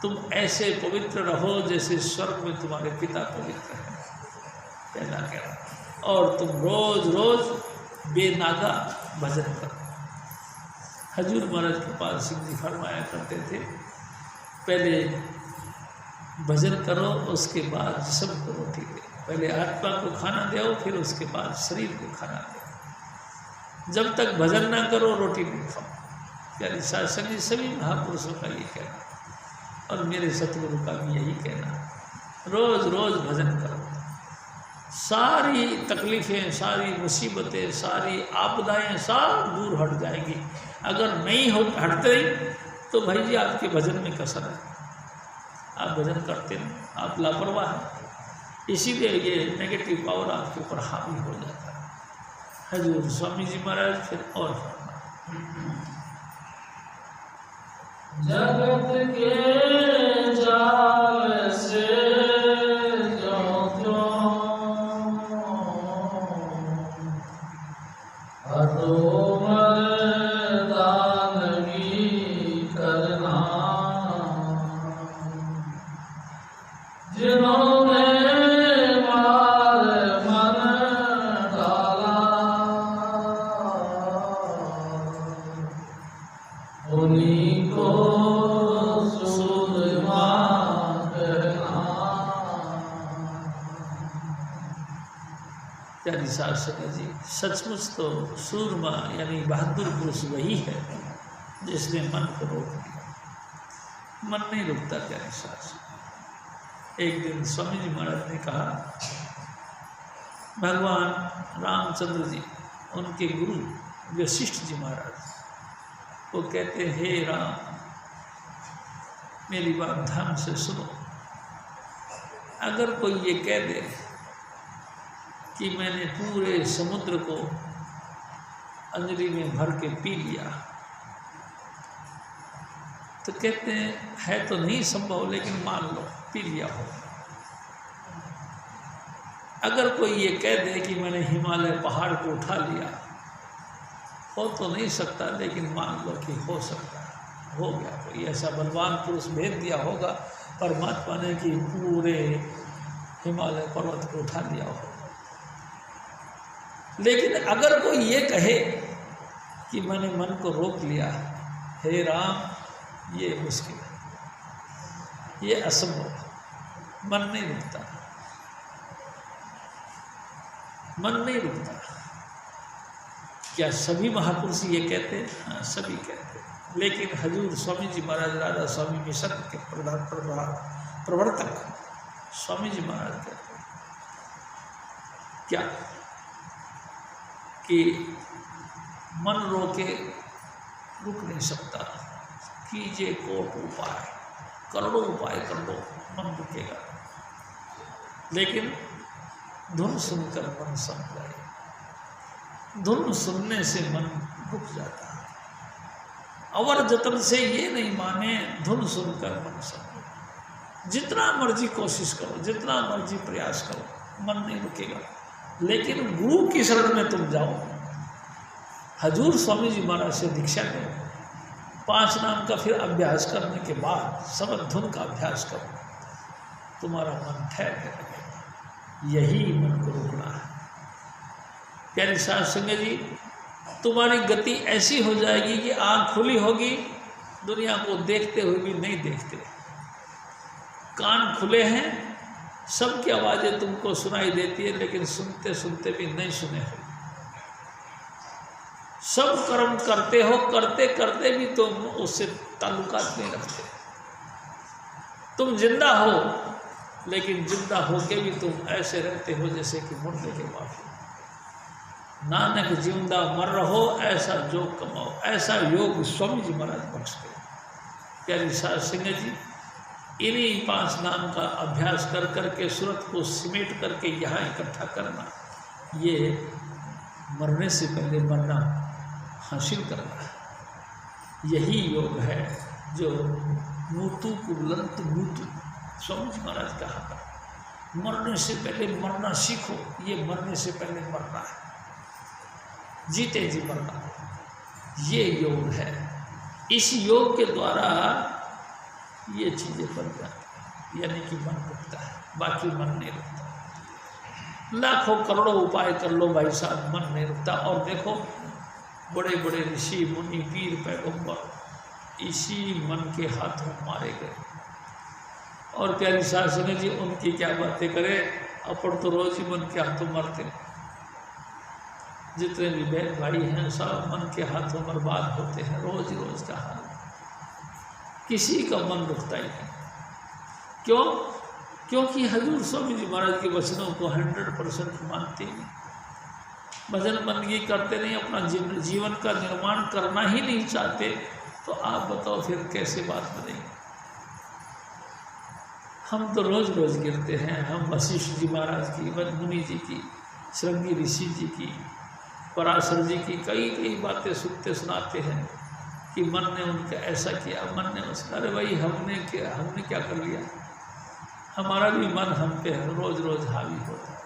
तुम ऐसे पवित्र रहो जैसे स्वर्ग में तुम्हारे पिता पवित्र हैं, पहला कहना। और तुम रोज रोज बेनागा भजन करो। हजूर महाराज कृपाल सिंह जी फरमाया करते थे, पहले भजन करो, उसके बाद जिस्म को रोटी दे। पहले आत्मा को खाना दो, फिर उसके बाद शरीर को खाना दो। जब तक भजन ना करो रोटी नहीं खाओ। प्यारी साध संगत, सभी महापुरुषों का ये कहना और मेरे सतगुरु का भी यही कहना, रोज रोज भजन करो, सारी तकलीफ़ें, सारी मुसीबतें, सारी आपदाएं सब दूर हट जाएंगी। अगर नहीं हटते तो भाई जी आपके भजन में कसर है, आप भजन करते नहीं, आप लापरवाह हैं, इसीलिए ये नेगेटिव पावर आपके ऊपर हावी हो जाता है। हजूर स्वामी जी महाराज फिर और जगत के जाल से जिन मुनि को सूरमा कहना। प्यारी सास संगत जी, सचमुच तो सूरमा यानी बहादुर पुरुष वही है जिसने मन को रोक दिया। मन नहीं रुकता प्यारी सास। एक दिन स्वामी जी महाराज ने कहा, भगवान रामचंद्र जी, उनके गुरु वशिष्ठ जी महाराज, वो कहते, हे राम, मेरी बात ध्यान से सुनो। अगर कोई ये कह दे कि मैंने पूरे समुद्र को अंजलि में भर के पी लिया, तो कहते हैं है तो नहीं संभव, लेकिन मान लो पी लिया हो। अगर कोई ये कह दे कि मैंने हिमालय पहाड़ को उठा लिया, हो तो नहीं सकता, लेकिन मान लो कि हो सकता है, हो गया। कोई ऐसा बलवान पुरुष भेज दिया होगा परमात्मा ने कि पूरे हिमालय पर्वत को उठा लिया हो। लेकिन अगर कोई ये कहे कि मैंने मन को रोक लिया, हे राम, ये मुश्किल है, ये असंभव। मन नहीं रुकता, मन नहीं रुकता। क्या सभी महापुरुष ये कहते हैं? हाँ, सभी कहते हैं। लेकिन हजूर स्वामी जी महाराज, राधा स्वामी मिशन के प्रवर्तक स्वामी जी महाराज कहते हैं क्या कि मन रोके रुक नहीं सकता, कीजिए कोट उपाय, करोड़ों उपाय कर लो, मन रुकेगा। लेकिन धुन सुनकर मन सम जाए। धुन सुनने से मन रुक जाता है। अवर जतन से ये नहीं माने, धुन सुनकर मन सम। जितना मर्जी कोशिश करो, जितना मर्जी प्रयास करो, मन नहीं रुकेगा। लेकिन गुरु की शरण में तुम जाओ, हजूर स्वामी जी महाराज से दीक्षा लो, 5 नाम का फिर अभ्यास करने के बाद सबद धुन का अभ्यास करो, तुम्हारा मन ठहरने लगेगा। यही मन को रोकना है। प्यारी साध संगत जी, तुम्हारी गति ऐसी हो जाएगी कि आँख खुली होगी, दुनिया को देखते हुए भी नहीं देखते। कान खुले हैं, सबकी आवाज़ें तुमको सुनाई देती है, लेकिन सुनते सुनते भी नहीं सुने हो। सब कर्म करते हो, करते करते भी तुम उससे ताल्लुकात नहीं रखते। तुम जिंदा हो, लेकिन जिंदा होके भी तुम ऐसे रहते हो जैसे कि मुर्दे के माफी। नानक जिंदा मर रहो, ऐसा जोग कमाओ। ऐसा योग स्वामी जी महाराज बख्शते। प्यारी साध संगत जी, इन्हीं 5 नाम का अभ्यास कर करके सूरत को सिमेट करके यहाँ इकट्ठा करना, ये मरने से पहले मरना हासिल करना है। यही योग है जो मूतु कुलंत मूतु स्वामी जी महाराज कहा, मरने से पहले मरना सीखो। ये मरने से पहले मरना है, जीते जी मरना, ये योग है। इस योग के द्वारा ये चीज़ें बन जाती, यानी कि मन रुकता है, बाकी मन नहीं रुकता। लाखों करोड़ों उपाय कर लो भाई साहब, मन नहीं रुकता। और देखो, बड़े बड़े ऋषि मुनि पीर पैगंबर इसी मन के हाथों मारे गए। और प्यारी साध संगत जी, उनकी क्या बातें करें, अपन तो रोज ही मन के हाथों मरते। जितने भी बहन भाई हैं सब मन के हाथों बर्बाद होते हैं, रोज रोज का हाल। किसी का मन रुकता ही नहीं। क्यों? क्योंकि हजूर स्वामी जी महाराज के वचनों को 100% मानते नहीं, भजन बंदगी करते नहीं, अपना जीवन का निर्माण करना ही नहीं चाहते। तो आप बताओ फिर कैसे बात बनेगी? हम तो रोज रोज गिरते हैं। हम वशिष्ठ जी महाराज की, मुनि जी की, श्रृंगी ऋषि जी की, पराशर जी की कई कई बातें सुनते सुनाते हैं कि मन ने उनका ऐसा किया, मन ने उसका। अरे भाई, हमने क्या कर लिया? हमारा भी मन हम पे रोज रोज हावी होता है।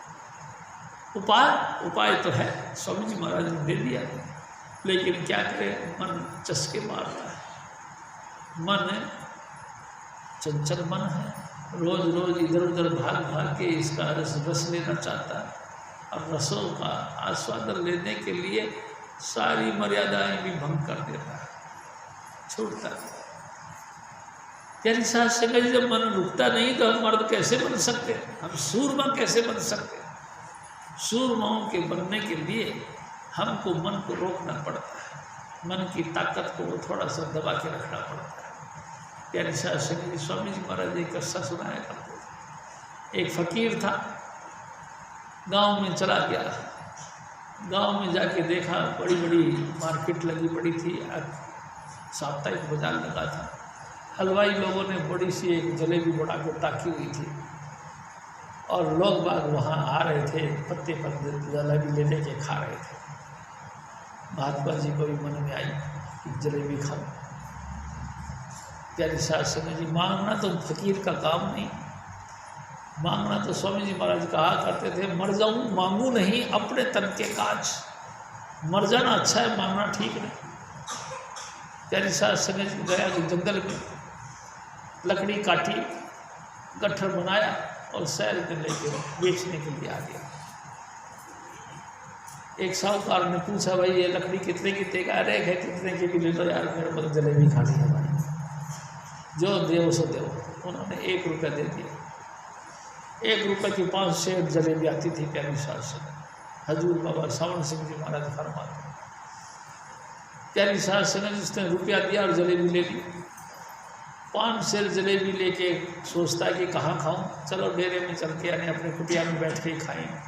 उपाय तो है, स्वामी जी महाराज ने दे दिया, लेकिन क्या करें, मन चस्के मारता है। मन चंचल मन है, रोज रोज इधर उधर भाग भाग के इसका रस लेना चाहता है, और रसों का आस्वादन लेने के लिए सारी मर्यादाएं भी भंग कर देता है। छूटता नहीं। प्यारी साहब संगत जी, जब मन रुकता नहीं तो हम मर्द कैसे बन सकते, हम सूरमा कैसे बन सकते? सूरमाओं के बनने के लिए हमको मन को रोकना पड़ता है, मन की ताकत को थोड़ा सा दबा के रखना पड़ता है। प्यारी साहब संगत जी, स्वामी जी महाराज एक किस्सा सुनाया करते थे। एक फकीर था, गांव में चला गया, गांव में जाके देखा बड़ी बड़ी मार्केट लगी पड़ी थी, साप्ताहिक बाजार लगा था। हलवाई लोगों ने बड़ी सी एक जलेबी बना के ताकी हुई थी और लोग बाग वहाँ आ रहे थे, पत्ते पर जलेबी ले लेके खा रहे थे। महात्मा जी को भी मन में आई कि जलेबी खाओ। प्यारी साहब संगत जी, मांगना तो फकीर का काम नहीं, मांगना तो स्वामी जी महाराज कहा करते थे, मर जाऊं मांगू नहीं अपने तन के काज। मर जाना अच्छा है, मांगना ठीक नहीं। प्यारी साहब संगत जी गया कि जंगल में लकड़ी काटी, गट्ठर बनाया और शहर में लेके बेचने के लिए आ गया। एक साहूकार ने पूछा, भाई ये लकड़ी कितने की देगा? अरे है कितने की भी ले लो यार, मेरे को तो जलेबी खानी है भाई, जो दे सो दो। उन्होंने 1 रुपया दे दिया। 1 रुपये की 5 सेर जलेबी आती थी। प्यारी साहब से हजूर बाबा सावन सिंह जी महाराज फरमाते, प्यारी साहब से जिसने रुपया दिया और जलेबी ले ली। 5 सेर जलेबी लेके सोचता है कि कहाँ खाऊं, चलो डेरे में चल के यानी अपने कुटिया में बैठ के ही खाएंगे।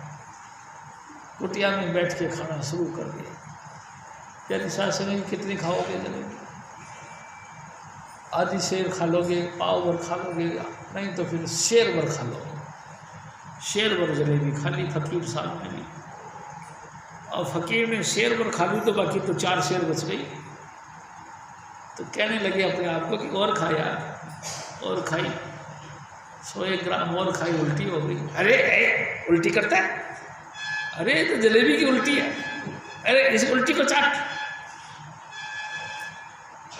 कुटिया में बैठ के खाना शुरू कर दिया। प्यारी साहब से कितनी खाओगे जलेबी? आधी सेर खा लोगे, पाव भर खा लोगे, नहीं तो फिर शेर भर खा लोगे। शेर भर जलेबी खा ली फकीर साहब ने भी, और फकीर ने शेर भर खा ली तो बाकी तो 4 शेर बच गई। तो कहने लगे अपने आप को कि और खाया, और खाई, 100 ग्राम और खाई, उल्टी हो गई। अरे उल्टी करता है, अरे तो जलेबी की उल्टी है, अरे इस उल्टी को चाट।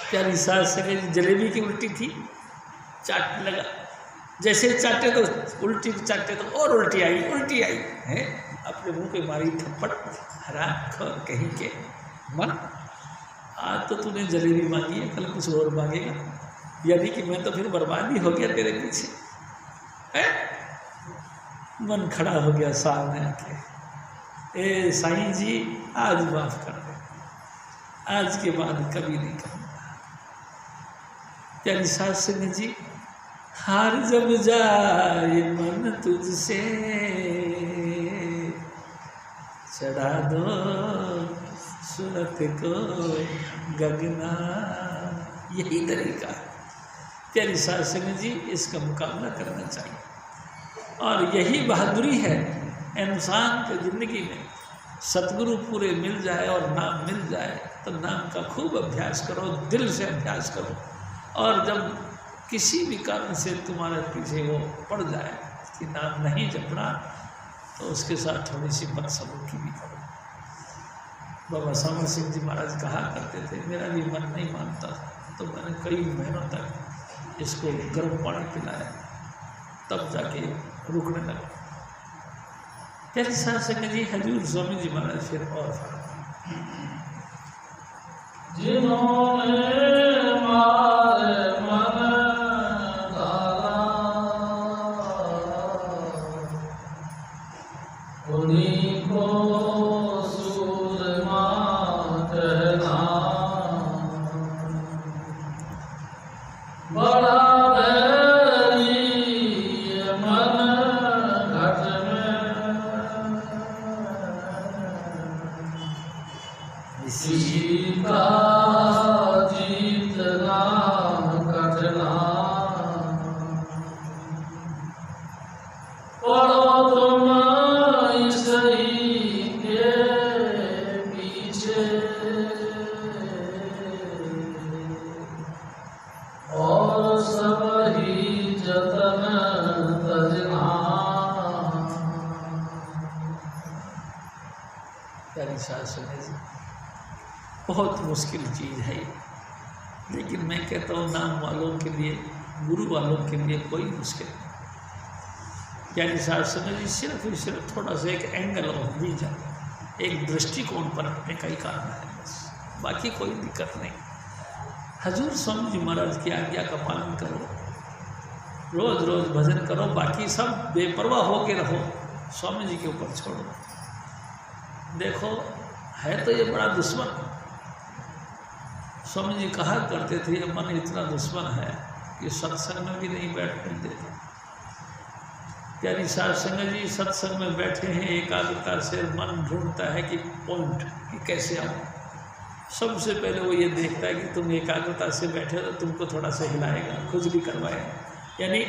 प्यारी साहब से जलेबी की उल्टी थी, चाटने लगा। जैसे चाटे तो उल्टी चाटे तो और उल्टी आई है। अपने मुंह पे मारी थप्पड़, हराम खोर कहीं के मन, आज तो तूने जलेबी मांगी है, कल कुछ और मांगेगा, यानी कि मैं तो फिर बर्बाद ही हो गया तेरे पीछे है? मन खड़ा हो गया सामने आके, ए साईं जी आज माफ कर दे, आज के बाद कभी नहीं करूँगा। प्यारी साहब सिंह जी, हार जब जाए मन तुझसे, चढ़ा दो सूरत को गगना। यही तरीका है प्यारी साहब सिंह जी, इसका मुकाबला करना चाहिए। और यही बहादुरी है इंसान की ज़िंदगी में। सतगुरु पूरे मिल जाए और नाम मिल जाए तो नाम का खूब अभ्यास करो, दिल से अभ्यास करो। और जब किसी भी कारण से तुम्हारे पीछे वो पड़ जाए कि नाम नहीं जपना, तो उसके साथ थोड़ी सी बदसलूकी भी करो। बाबा सावन सिंह जी महाराज कहा करते थे, मेरा भी मन नहीं मानता तो मैंने कई महीनों तक इसको गर्म पानी पिलाया, तब जाके रुकने लगा। प्यारी साहब संगत जी, हजूर स्वामी जी महाराज फिर और जिन्होंने मारे मन धारा, उन्हीं को सूरमा कहना। बड़ा बैरी मन घट में, इसी का जीतना कठना। पढ़ो तुम इसी के पीछे, और सब ही जतन तजना। प्यारी साहब संगत जी, बहुत मुश्किल चीज़ है ये, लेकिन मैं कहता हूँ नाम वालों के लिए, गुरु वालों के लिए कोई मुश्किल नहीं। प्यारी साहब संगत जी, सिर्फ थोड़ा सा एक एंगल ऑफ विजन, एक दृष्टिकोण पर रखने का ही कारण है बस, बाकी कोई दिक्कत नहीं। हजूर स्वामी जी महाराज की आज्ञा का पालन करो, रोज रोज भजन करो, बाकी सब बेपरवाह होके रहो, स्वामी जी के ऊपर छोड़ो। देखो है तो ये बड़ा दुश्मन। स्वामी जी कहा करते थे ये मन इतना दुश्मन है कि सत्संग में भी नहीं बैठने देता। प्यारी साध संगत जी सत्संग में बैठे हैं, एकाग्रता से मन ढूंढता है कि पॉइंट कि कैसे आऊँ। सबसे पहले वो ये देखता है कि तुम एकाग्रता से बैठे हो तो तुमको थोड़ा सा हिलाएगा, खुजली करवाएगा, यानी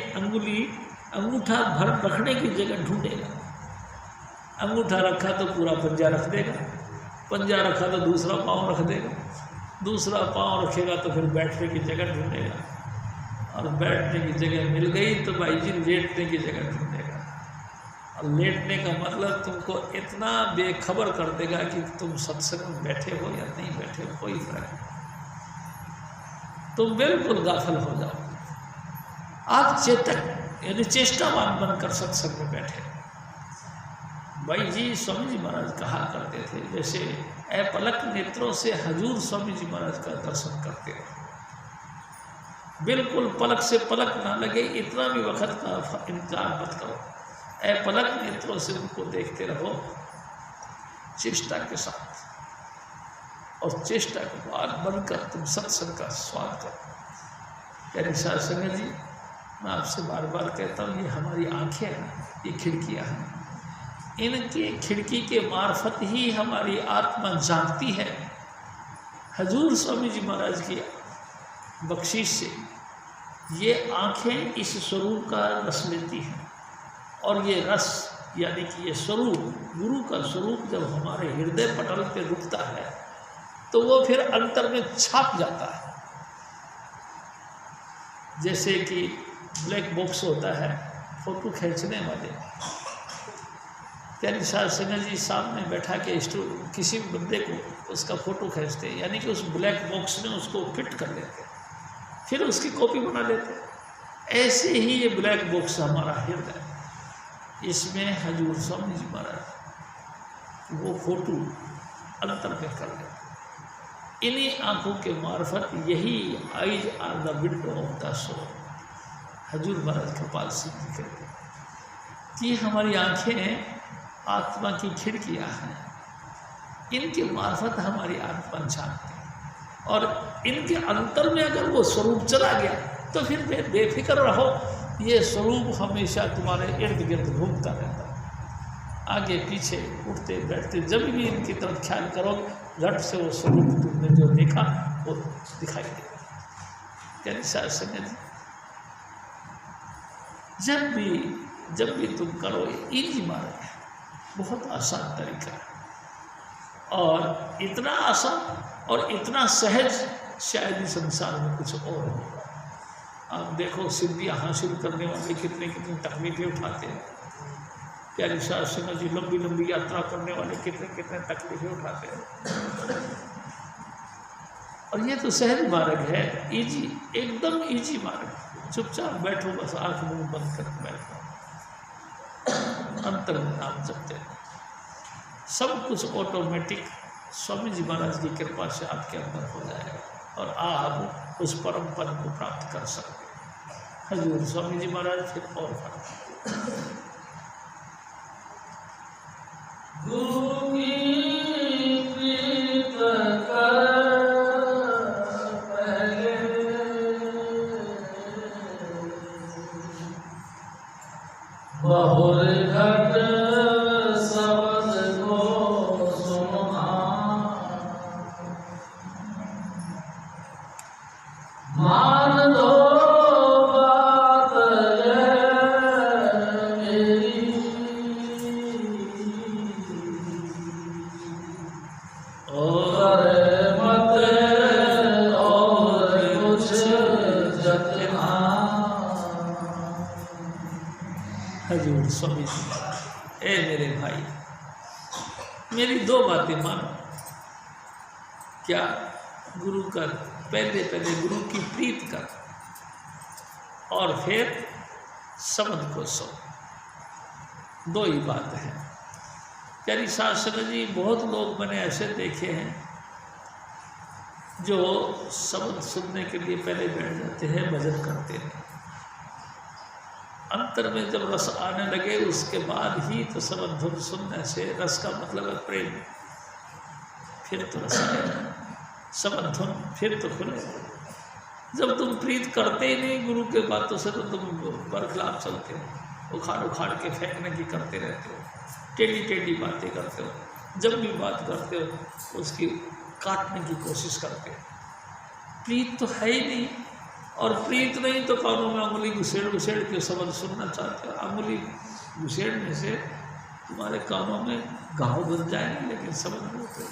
अंगूठा भर रखने की जगह ढूंढेगा। अंगूठा रखा तो पूरा पंजा रख देगा, पंजा रखा तो दूसरा पाँव रख देगा, दूसरा पाँव रखेगा तो फिर बैठने की जगह ढूंढेगा, और बैठने की जगह मिल गई तो भाई जी लेटने की जगह ढूंढेगा। और लेटने का मतलब तुमको इतना बेखबर कर देगा कि तुम सत्संग में बैठे हो या नहीं बैठे हो, कोई फर्क नहीं, तुम बिल्कुल गाफिल हो जाओ। आप चेतक यानी चेष्टावान बनकर सत्संग में बैठे। भाई जी स्वामी जी महाराज कहा करते थे, जैसे अपलक नेत्रों से हजूर स्वामी जी महाराज का दर्शन करते रहो, बिल्कुल पलक से पलक ना लगे इतना भी वक्त का इंतजार मत करो, अपलक नेत्रों से उनको देखते रहो चेष्टा के साथ, और चेष्टा के बाद बनकर तुम सत्संग का स्वाद करो। प्यारी साध संगत जी मैं आपसे बार बार कहता हूँ, ये हमारी आंखें हैं, ये खिड़कियाँ हैं, इनके खिड़की के मार्फत ही हमारी आत्मा जानती है। हजूर स्वामी जी महाराज की बख्शीश से ये आंखें इस स्वरूप का रस लेती हैं, और ये रस यानी कि ये स्वरूप, गुरु का स्वरूप जब हमारे हृदय पटल पे रुकता है तो वो फिर अंतर में छाप जाता है। जैसे कि ब्लैक बॉक्स होता है फोटो खींचने वाले, प्यारी साध संगत जी सामने बैठा के किसी बंदे को उसका फ़ोटो खींचते, यानी कि उस ब्लैक बॉक्स में उसको फिट कर लेते, फिर उसकी कॉपी बना लेते। ऐसे ही ये ब्लैक बॉक्स हमारा हृदय, इसमें हजूर स्वामी जी महाराज वो फोटो अंतर में कर लेते। इन्हीं आँखों के मार्फत, यही eyes are the window of the soul, हजूर महाराज कृपाल सिंह जी कहते हैं कि हमारी आँखें आत्मा की खिड़कियाँ हैं, इनके मार्फत हमारी आत्मा जानती है, और इनके अंतर में अगर वो स्वरूप चला गया तो फिर बेफिक्र रहो, ये स्वरूप हमेशा तुम्हारे इर्द गिर्द घूमता रहता है, आगे पीछे उठते बैठते, जब भी इनकी तरफ ख्याल करो झट से वो स्वरूप तुमने जो देखा वो दिखाई देगा। यानी साध संगत जब भी तुम करो, इजी मार्ग है, बहुत आसान तरीका है, और इतना आसान और इतना सहज शायद इस संसार में कुछ और होगा। आप देखो सिद्धियाँ हासिल करने वाले कितनी कितनी तकलीफें उठाते हैं, प्यारी साध संगत जी लंबी लंबी यात्रा करने वाले कितने कितने तकलीफें उठाते हैं, और ये तो सहज मार्ग है, इजी, एकदम इजी मार्ग। चुपचाप बैठो, बस आँख मुंह बंद कर बैठो, अंतर में नाम जपते हैं, सब कुछ ऑटोमेटिक स्वामी जी महाराज की कृपा से आपके अंदर हो जाएगा, और आप उस परम पद को प्राप्त कर सकते हैं। हजूर स्वामी जी महाराज फिर और फर्क गुरु की प्रीत कर पहले बहुर घट शब्द को सुना, मान दो बात मेरी, और मत और कुछ जतना। हजूर स्वामी जी महाराज, ए मेरे भाई, मेरी दो बातें मानो। क्या? गुरु का पहले गुरु की प्रीत कर, और फिर शब्द को सो, दो ही बात है। प्यारी साध संगत जी, बहुत लोग मैंने ऐसे देखे हैं जो शब्द सुनने के लिए पहले बैठ जाते हैं, भजन करते हैं, अंतर में जब रस आने लगे उसके बाद ही तो शब्द धुन सुनने से, रस का मतलब है प्रेम, फिर तो रस आएगा, शब्द धुन फिर तो खुलेगा। जब तुम प्रीत करते ही नहीं गुरु के बातों से तो तुम बरखिलाफ चलते हो, उखाड़ उखाड़ के फेंकने की करते रहते हो, टेढ़ी टेढ़ी बातें करते हो, जब भी बात करते हो उसकी काटने की कोशिश करते हो। प्रीत तो है ही नहीं, और प्रीत नहीं तो कानों में अंगुली घुसेड़ घुसेड़ के शब्द सुनना चाहते हो। अंगुली घुसेड़ने से तुम्हारे कानों में घाव बन जाएंगे, लेकिन शब्द बोलते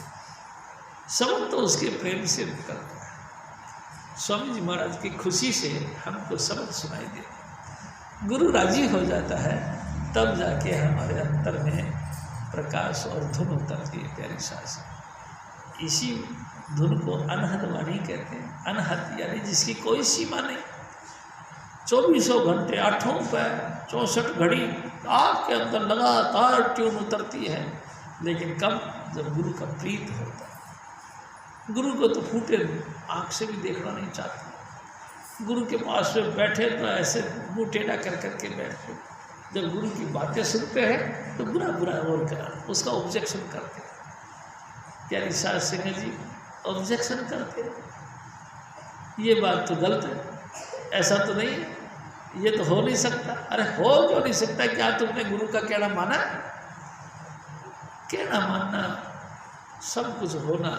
शब्द तो उसके प्रेम से निकलता है। स्वामी जी महाराज की खुशी से हमको शब्द सुनाई दे, गुरु राजी हो जाता है, तब जाके हमारे अंतर में प्रकाश और धुन उतरती है प्यारी सास। इसी धुन को अनहद वाणी कहते हैं। अनहद यानी जिसकी कोई सीमा नहीं, 24 घंटे 8 पैर 64 घड़ी आग के अंदर लगातार ट्यून उतरती है। लेकिन कब? जब गुरु का प्रीत होता है। गुरु को तो फूटे आँख से भी देखना नहीं चाहते। गुरु के पास में बैठे तो ऐसे मुँह टेढ़ा कर करके बैठते, जब गुरु की बातें सुनते हैं तो बुरा बुरा और कर उसका ऑब्जेक्शन करते हैं। प्यारी सास सिंह जी ऑब्जेक्शन करते हैं, ये बात तो गलत है, ऐसा तो नहीं है, ये तो हो नहीं सकता। अरे हो क्यों नहीं सकता? क्या तुमने गुरु का कहना माना? कहना मानना, सब कुछ होना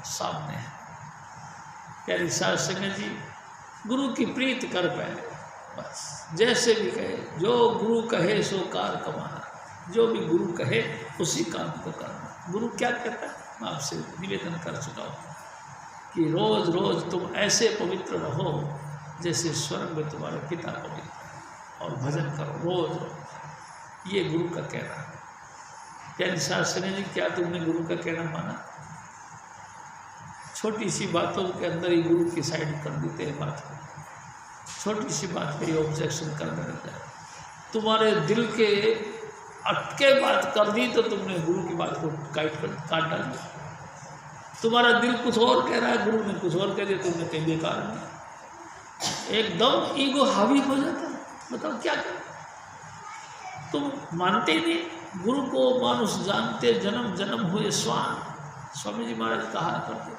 सामने है। प्यारी सास सिंह जी गुरु की प्रीत कर पहले, बस जैसे भी कहे, जो गुरु कहे सो कार कमाना, जो भी गुरु कहे उसी काम को करना। गुरु क्या कहता है? मैं आपसे निवेदन कर चुका हूँ कि रोज़ रोज़ तुम ऐसे पवित्र रहो जैसे स्वर्ग में तुम्हारे पिता पवित्र, और भजन करो रोज़ रोज़, ये गुरु का कहना है। प्यारी सास सिंह जी क्या तुमने गुरु का कहना माना? छोटी सी बातों के अंदर ही गुरु की साइड कर देते हैं बात को, छोटी सी बात पे ऑब्जेक्शन करने लगता है। तुम्हारे दिल के अटके बात कर दी तो तुमने गुरु की बात को काट डाल दिया। तुम्हारा दिल कुछ और कह रहा है, गुरु ने कुछ और कह दिया, तुमने कहीं बेकार नहीं। एकदम ईगो हावी हो जाता है। बताओ क्या करें? तुम मानते ही नहीं गुरु को, मानुष जानते जन्म जन्म हुए स्वान। स्वामी जी महाराज कहा करते,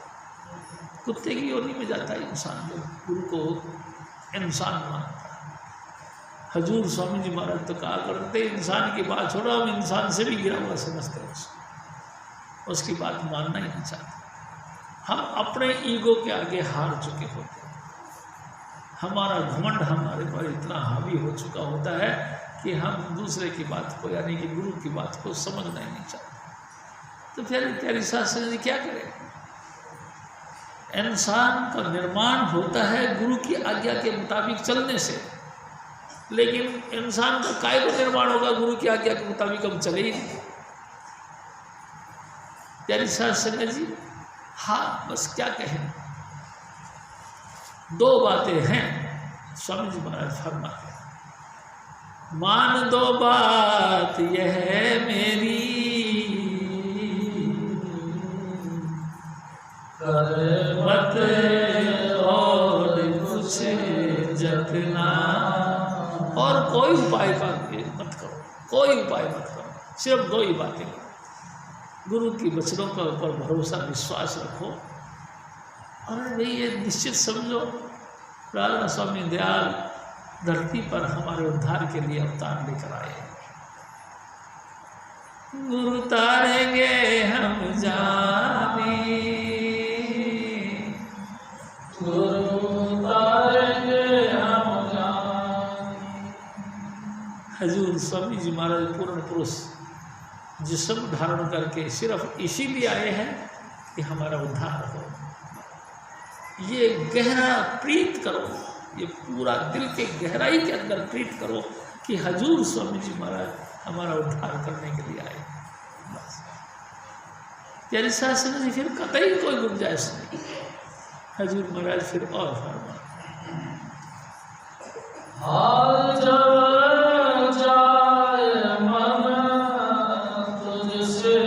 कुत्ते की योनि में जाता है इंसान जब गुरु को इंसान मानता है। हजूर स्वामी जी महाराज तो कहा करते, इंसान की बात छोड़ो, हम इंसान से भी गिरा हुआ समझते हैं उसकी बात मानना ही नहीं चाहते। हम अपने ईगो के आगे हार चुके होते हैं। हमारा घमंड हमारे पर इतना हावी हो चुका होता है कि हम दूसरे की बात को, यानी कि गुरु की बात को समझना ही नहीं चाहते। तो फिर प्यारी सास जी क्या करें? इंसान का निर्माण होता है गुरु की आज्ञा के मुताबिक चलने से, लेकिन इंसान का काय को निर्माण होगा गुरु की आज्ञा के मुताबिक हम चले ही नहीं। प्यारी सास जी हाँ, बस क्या कहें, दो बातें हैं। स्वामी जी महाराज फरमाते हैं, मान दो बात यह है मेरी, कर मत और कुछ जतना, और कोई उपाय का मत करो, कोई उपाय मत करो, सिर्फ दो ही बातें करो। गुरु की वचनों के ऊपर भरोसा विश्वास रखो, और भाई ये निश्चित समझो राधा स्वामी दयाल धरती पर हमारे उद्धार के लिए अवतार लेकर आए। गुरु तारेंगे हम जानी, गुरु तारेंगे हम जानी। हजूर स्वामी जी महाराज पूर्ण पुरुष जिस्म धारण करके सिर्फ इसीलिए आए हैं कि हमारा उद्धार हो। ये गहरा प्रीत करो, ये पूरा दिल के गहराई के अंदर प्रीत करो कि हजूर स्वामी जी महाराज हमारा उद्धार करने के लिए आए। बस प्यारी सास जी फिर कतई कोई गुंजाइश नहीं। हजूर महाराज फिर और फरमा, हाल जब जाए मन तुझसे,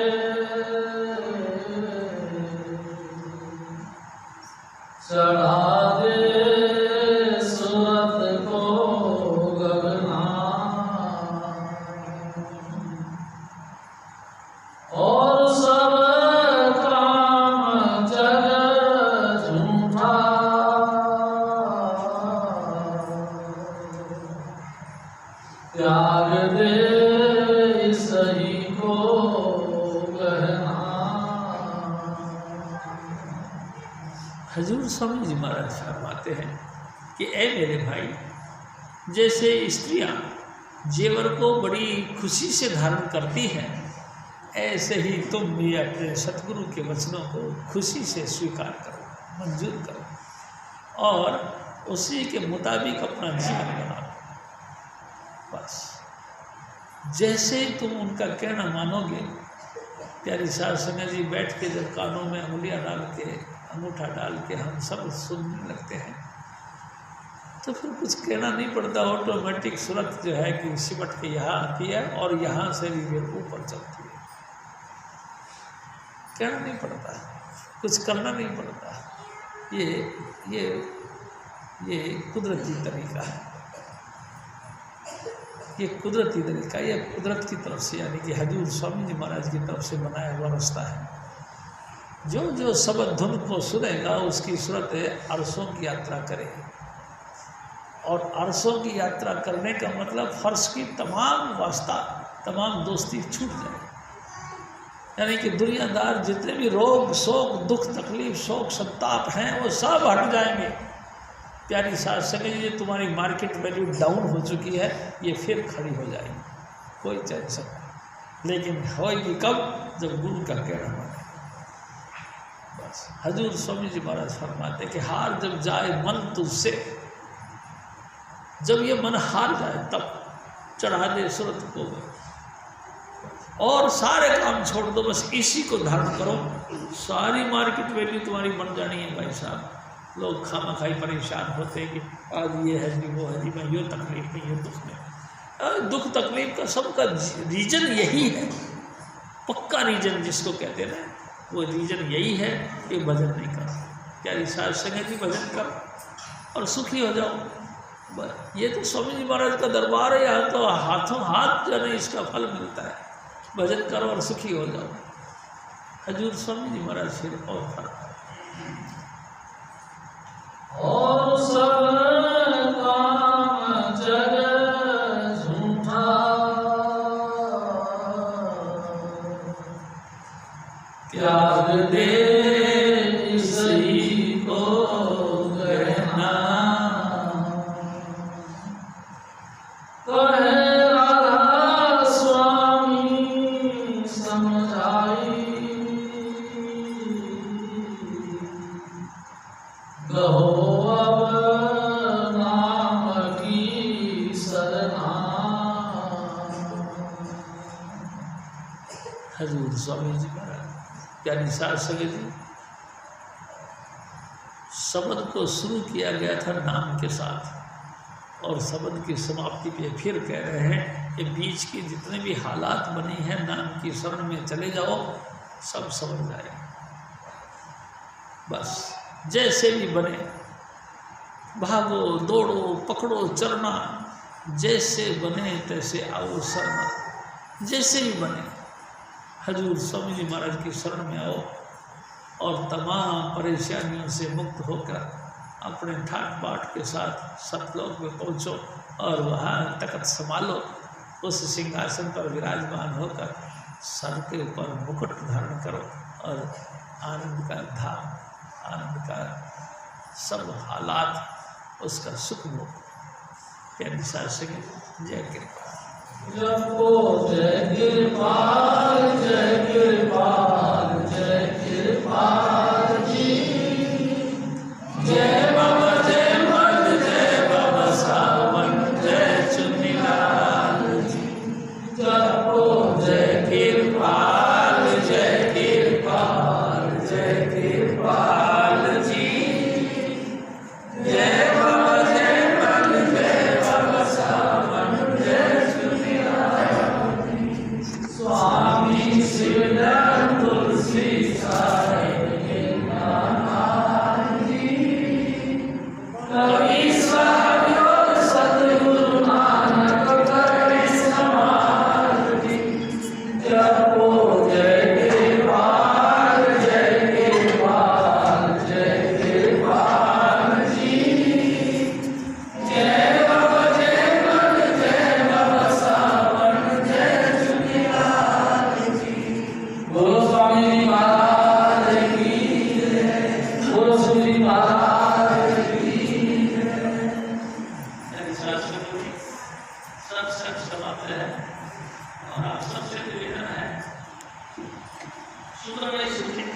त्याग दे सही को गहना। हजूर स्वामी जी महाराज फरमाते हैं कि ए मेरे भाई, जैसे स्त्रियां जेवर को बड़ी खुशी से धारण करती हैं, ऐसे ही तुम भी अपने सतगुरु के वचनों को खुशी से स्वीकार करो, मंजूर करो और उसी के मुताबिक अपना जीवन बनाओ। बस जैसे तुम उनका कहना मानोगे, प्यारी साध संगत जी बैठ के जब कानों में उंगलियां डाल के, अंगूठा डाल के हम सब सुनने लगते हैं, तो फिर कुछ कहना नहीं पड़ता, ऑटोमेटिक सूरत जो है कि सिमट के यहाँ आती है और यहाँ से भी ऊपर चलती है। कहना नहीं पड़ता, कुछ करना नहीं पड़ता। ये कुदरती तरीका है, ये कुदरती तरीका, ये कुदरत की तरफ से यानी कि हजूर स्वामी जी महाराज की तरफ से बनाया हुआ रास्ता है। जो जो शब्द धुन को सुनेगा उसकी सूरत अरसों की यात्रा करेगी, और अरसों की यात्रा करने का मतलब फर्श की तमाम वास्ता, तमाम दोस्ती छूट जाए, यानी कि दुनियादार जितने भी रोग शोक दुख तकलीफ शोक संताप हैं वो सब हट जाएंगे। प्यारी साध संगत जी, तुम्हारी मार्केट वैल्यू डाउन हो चुकी है, ये फिर खड़ी हो जाएगी, कोई टेंशन नहीं, लेकिन होएगी कब? जब गुरु का कहना माने। बस हजूर स्वामी जी महाराज फरमाते कि हार जब जाए मन तुझसे, जब ये मन हार जाए तब चढ़ा दे सूरत को और सारे काम छोड़ दो, बस इसी को धारण करो। सारी मार्केट वैल्यू तुम्हारी बन जानी है भाई साहब। लोग खामखाई परेशान होते हैं कि आज ये है जी वो है जी, मैं ये तकलीफ में ये दुख में। दुख तकलीफ का सबका रीजन यही है, पक्का रीजन जिसको कहते हैं ना, वो रीजन यही है कि भजन नहीं कर। प्यारी साध संगत जी, भजन कर और सुखी हो जाओ। ये तो स्वामी जी महाराज का दरबार है, यहाँ तो हाथों हाथ जो है इसका फल मिलता है। भजन करो और सुखी हो जाओ। हजूर स्वामी जी महाराज फिर और फर्क और सब काम जग झूठा, त्याग दे सही को गहना। कहे राधा स्वामी समझाई, कहो हजूर स्वामी जी महाराज, प्यारी साध संगत जी, शब्द को शुरू किया गया था नाम के साथ और शब्द की समाप्ति पे फिर कह रहे हैं कि बीच की जितने भी हालात बनी हैं, नाम की शरण में चले जाओ, सब समझ जाए। बस जैसे भी बने, भागो दौड़ो पकड़ो चरना, जैसे बने तैसे आओ शरण, जैसे भी बने हजूर स्वामी जी महाराज की शरण में आओ और तमाम परेशानियों से मुक्त होकर अपने ठाट बाट के साथ सतलोक में पहुँचो और वहाँ तख्त संभालो, उस सिंहासन पर विराजमान होकर सर के ऊपर मुकुट धारण करो और आनंद का धाम, आनंद का सब हालात उसका सुख भोग। प्यारी साध संगत, जय कृपा। जपो जय कृपाल, जय कृपाल, जय कृपाल जी। जय बाबा जय मद, जय बाबा सावन, जय चुन्नीलाल जी। जपो जय कृपाल, जय कृपाल, जय कृपाल जी। जय बाबा जय मद, जय बाबा सावन, जय स्वामी शिवदान तुलसी साई।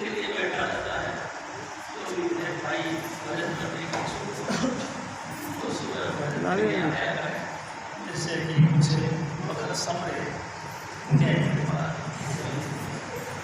के लिए बैठा रहता है तो मेरे भाई भजन करने की छूट तो सुबह भजन करने आया है, जैसे कि मुझे मकर समरे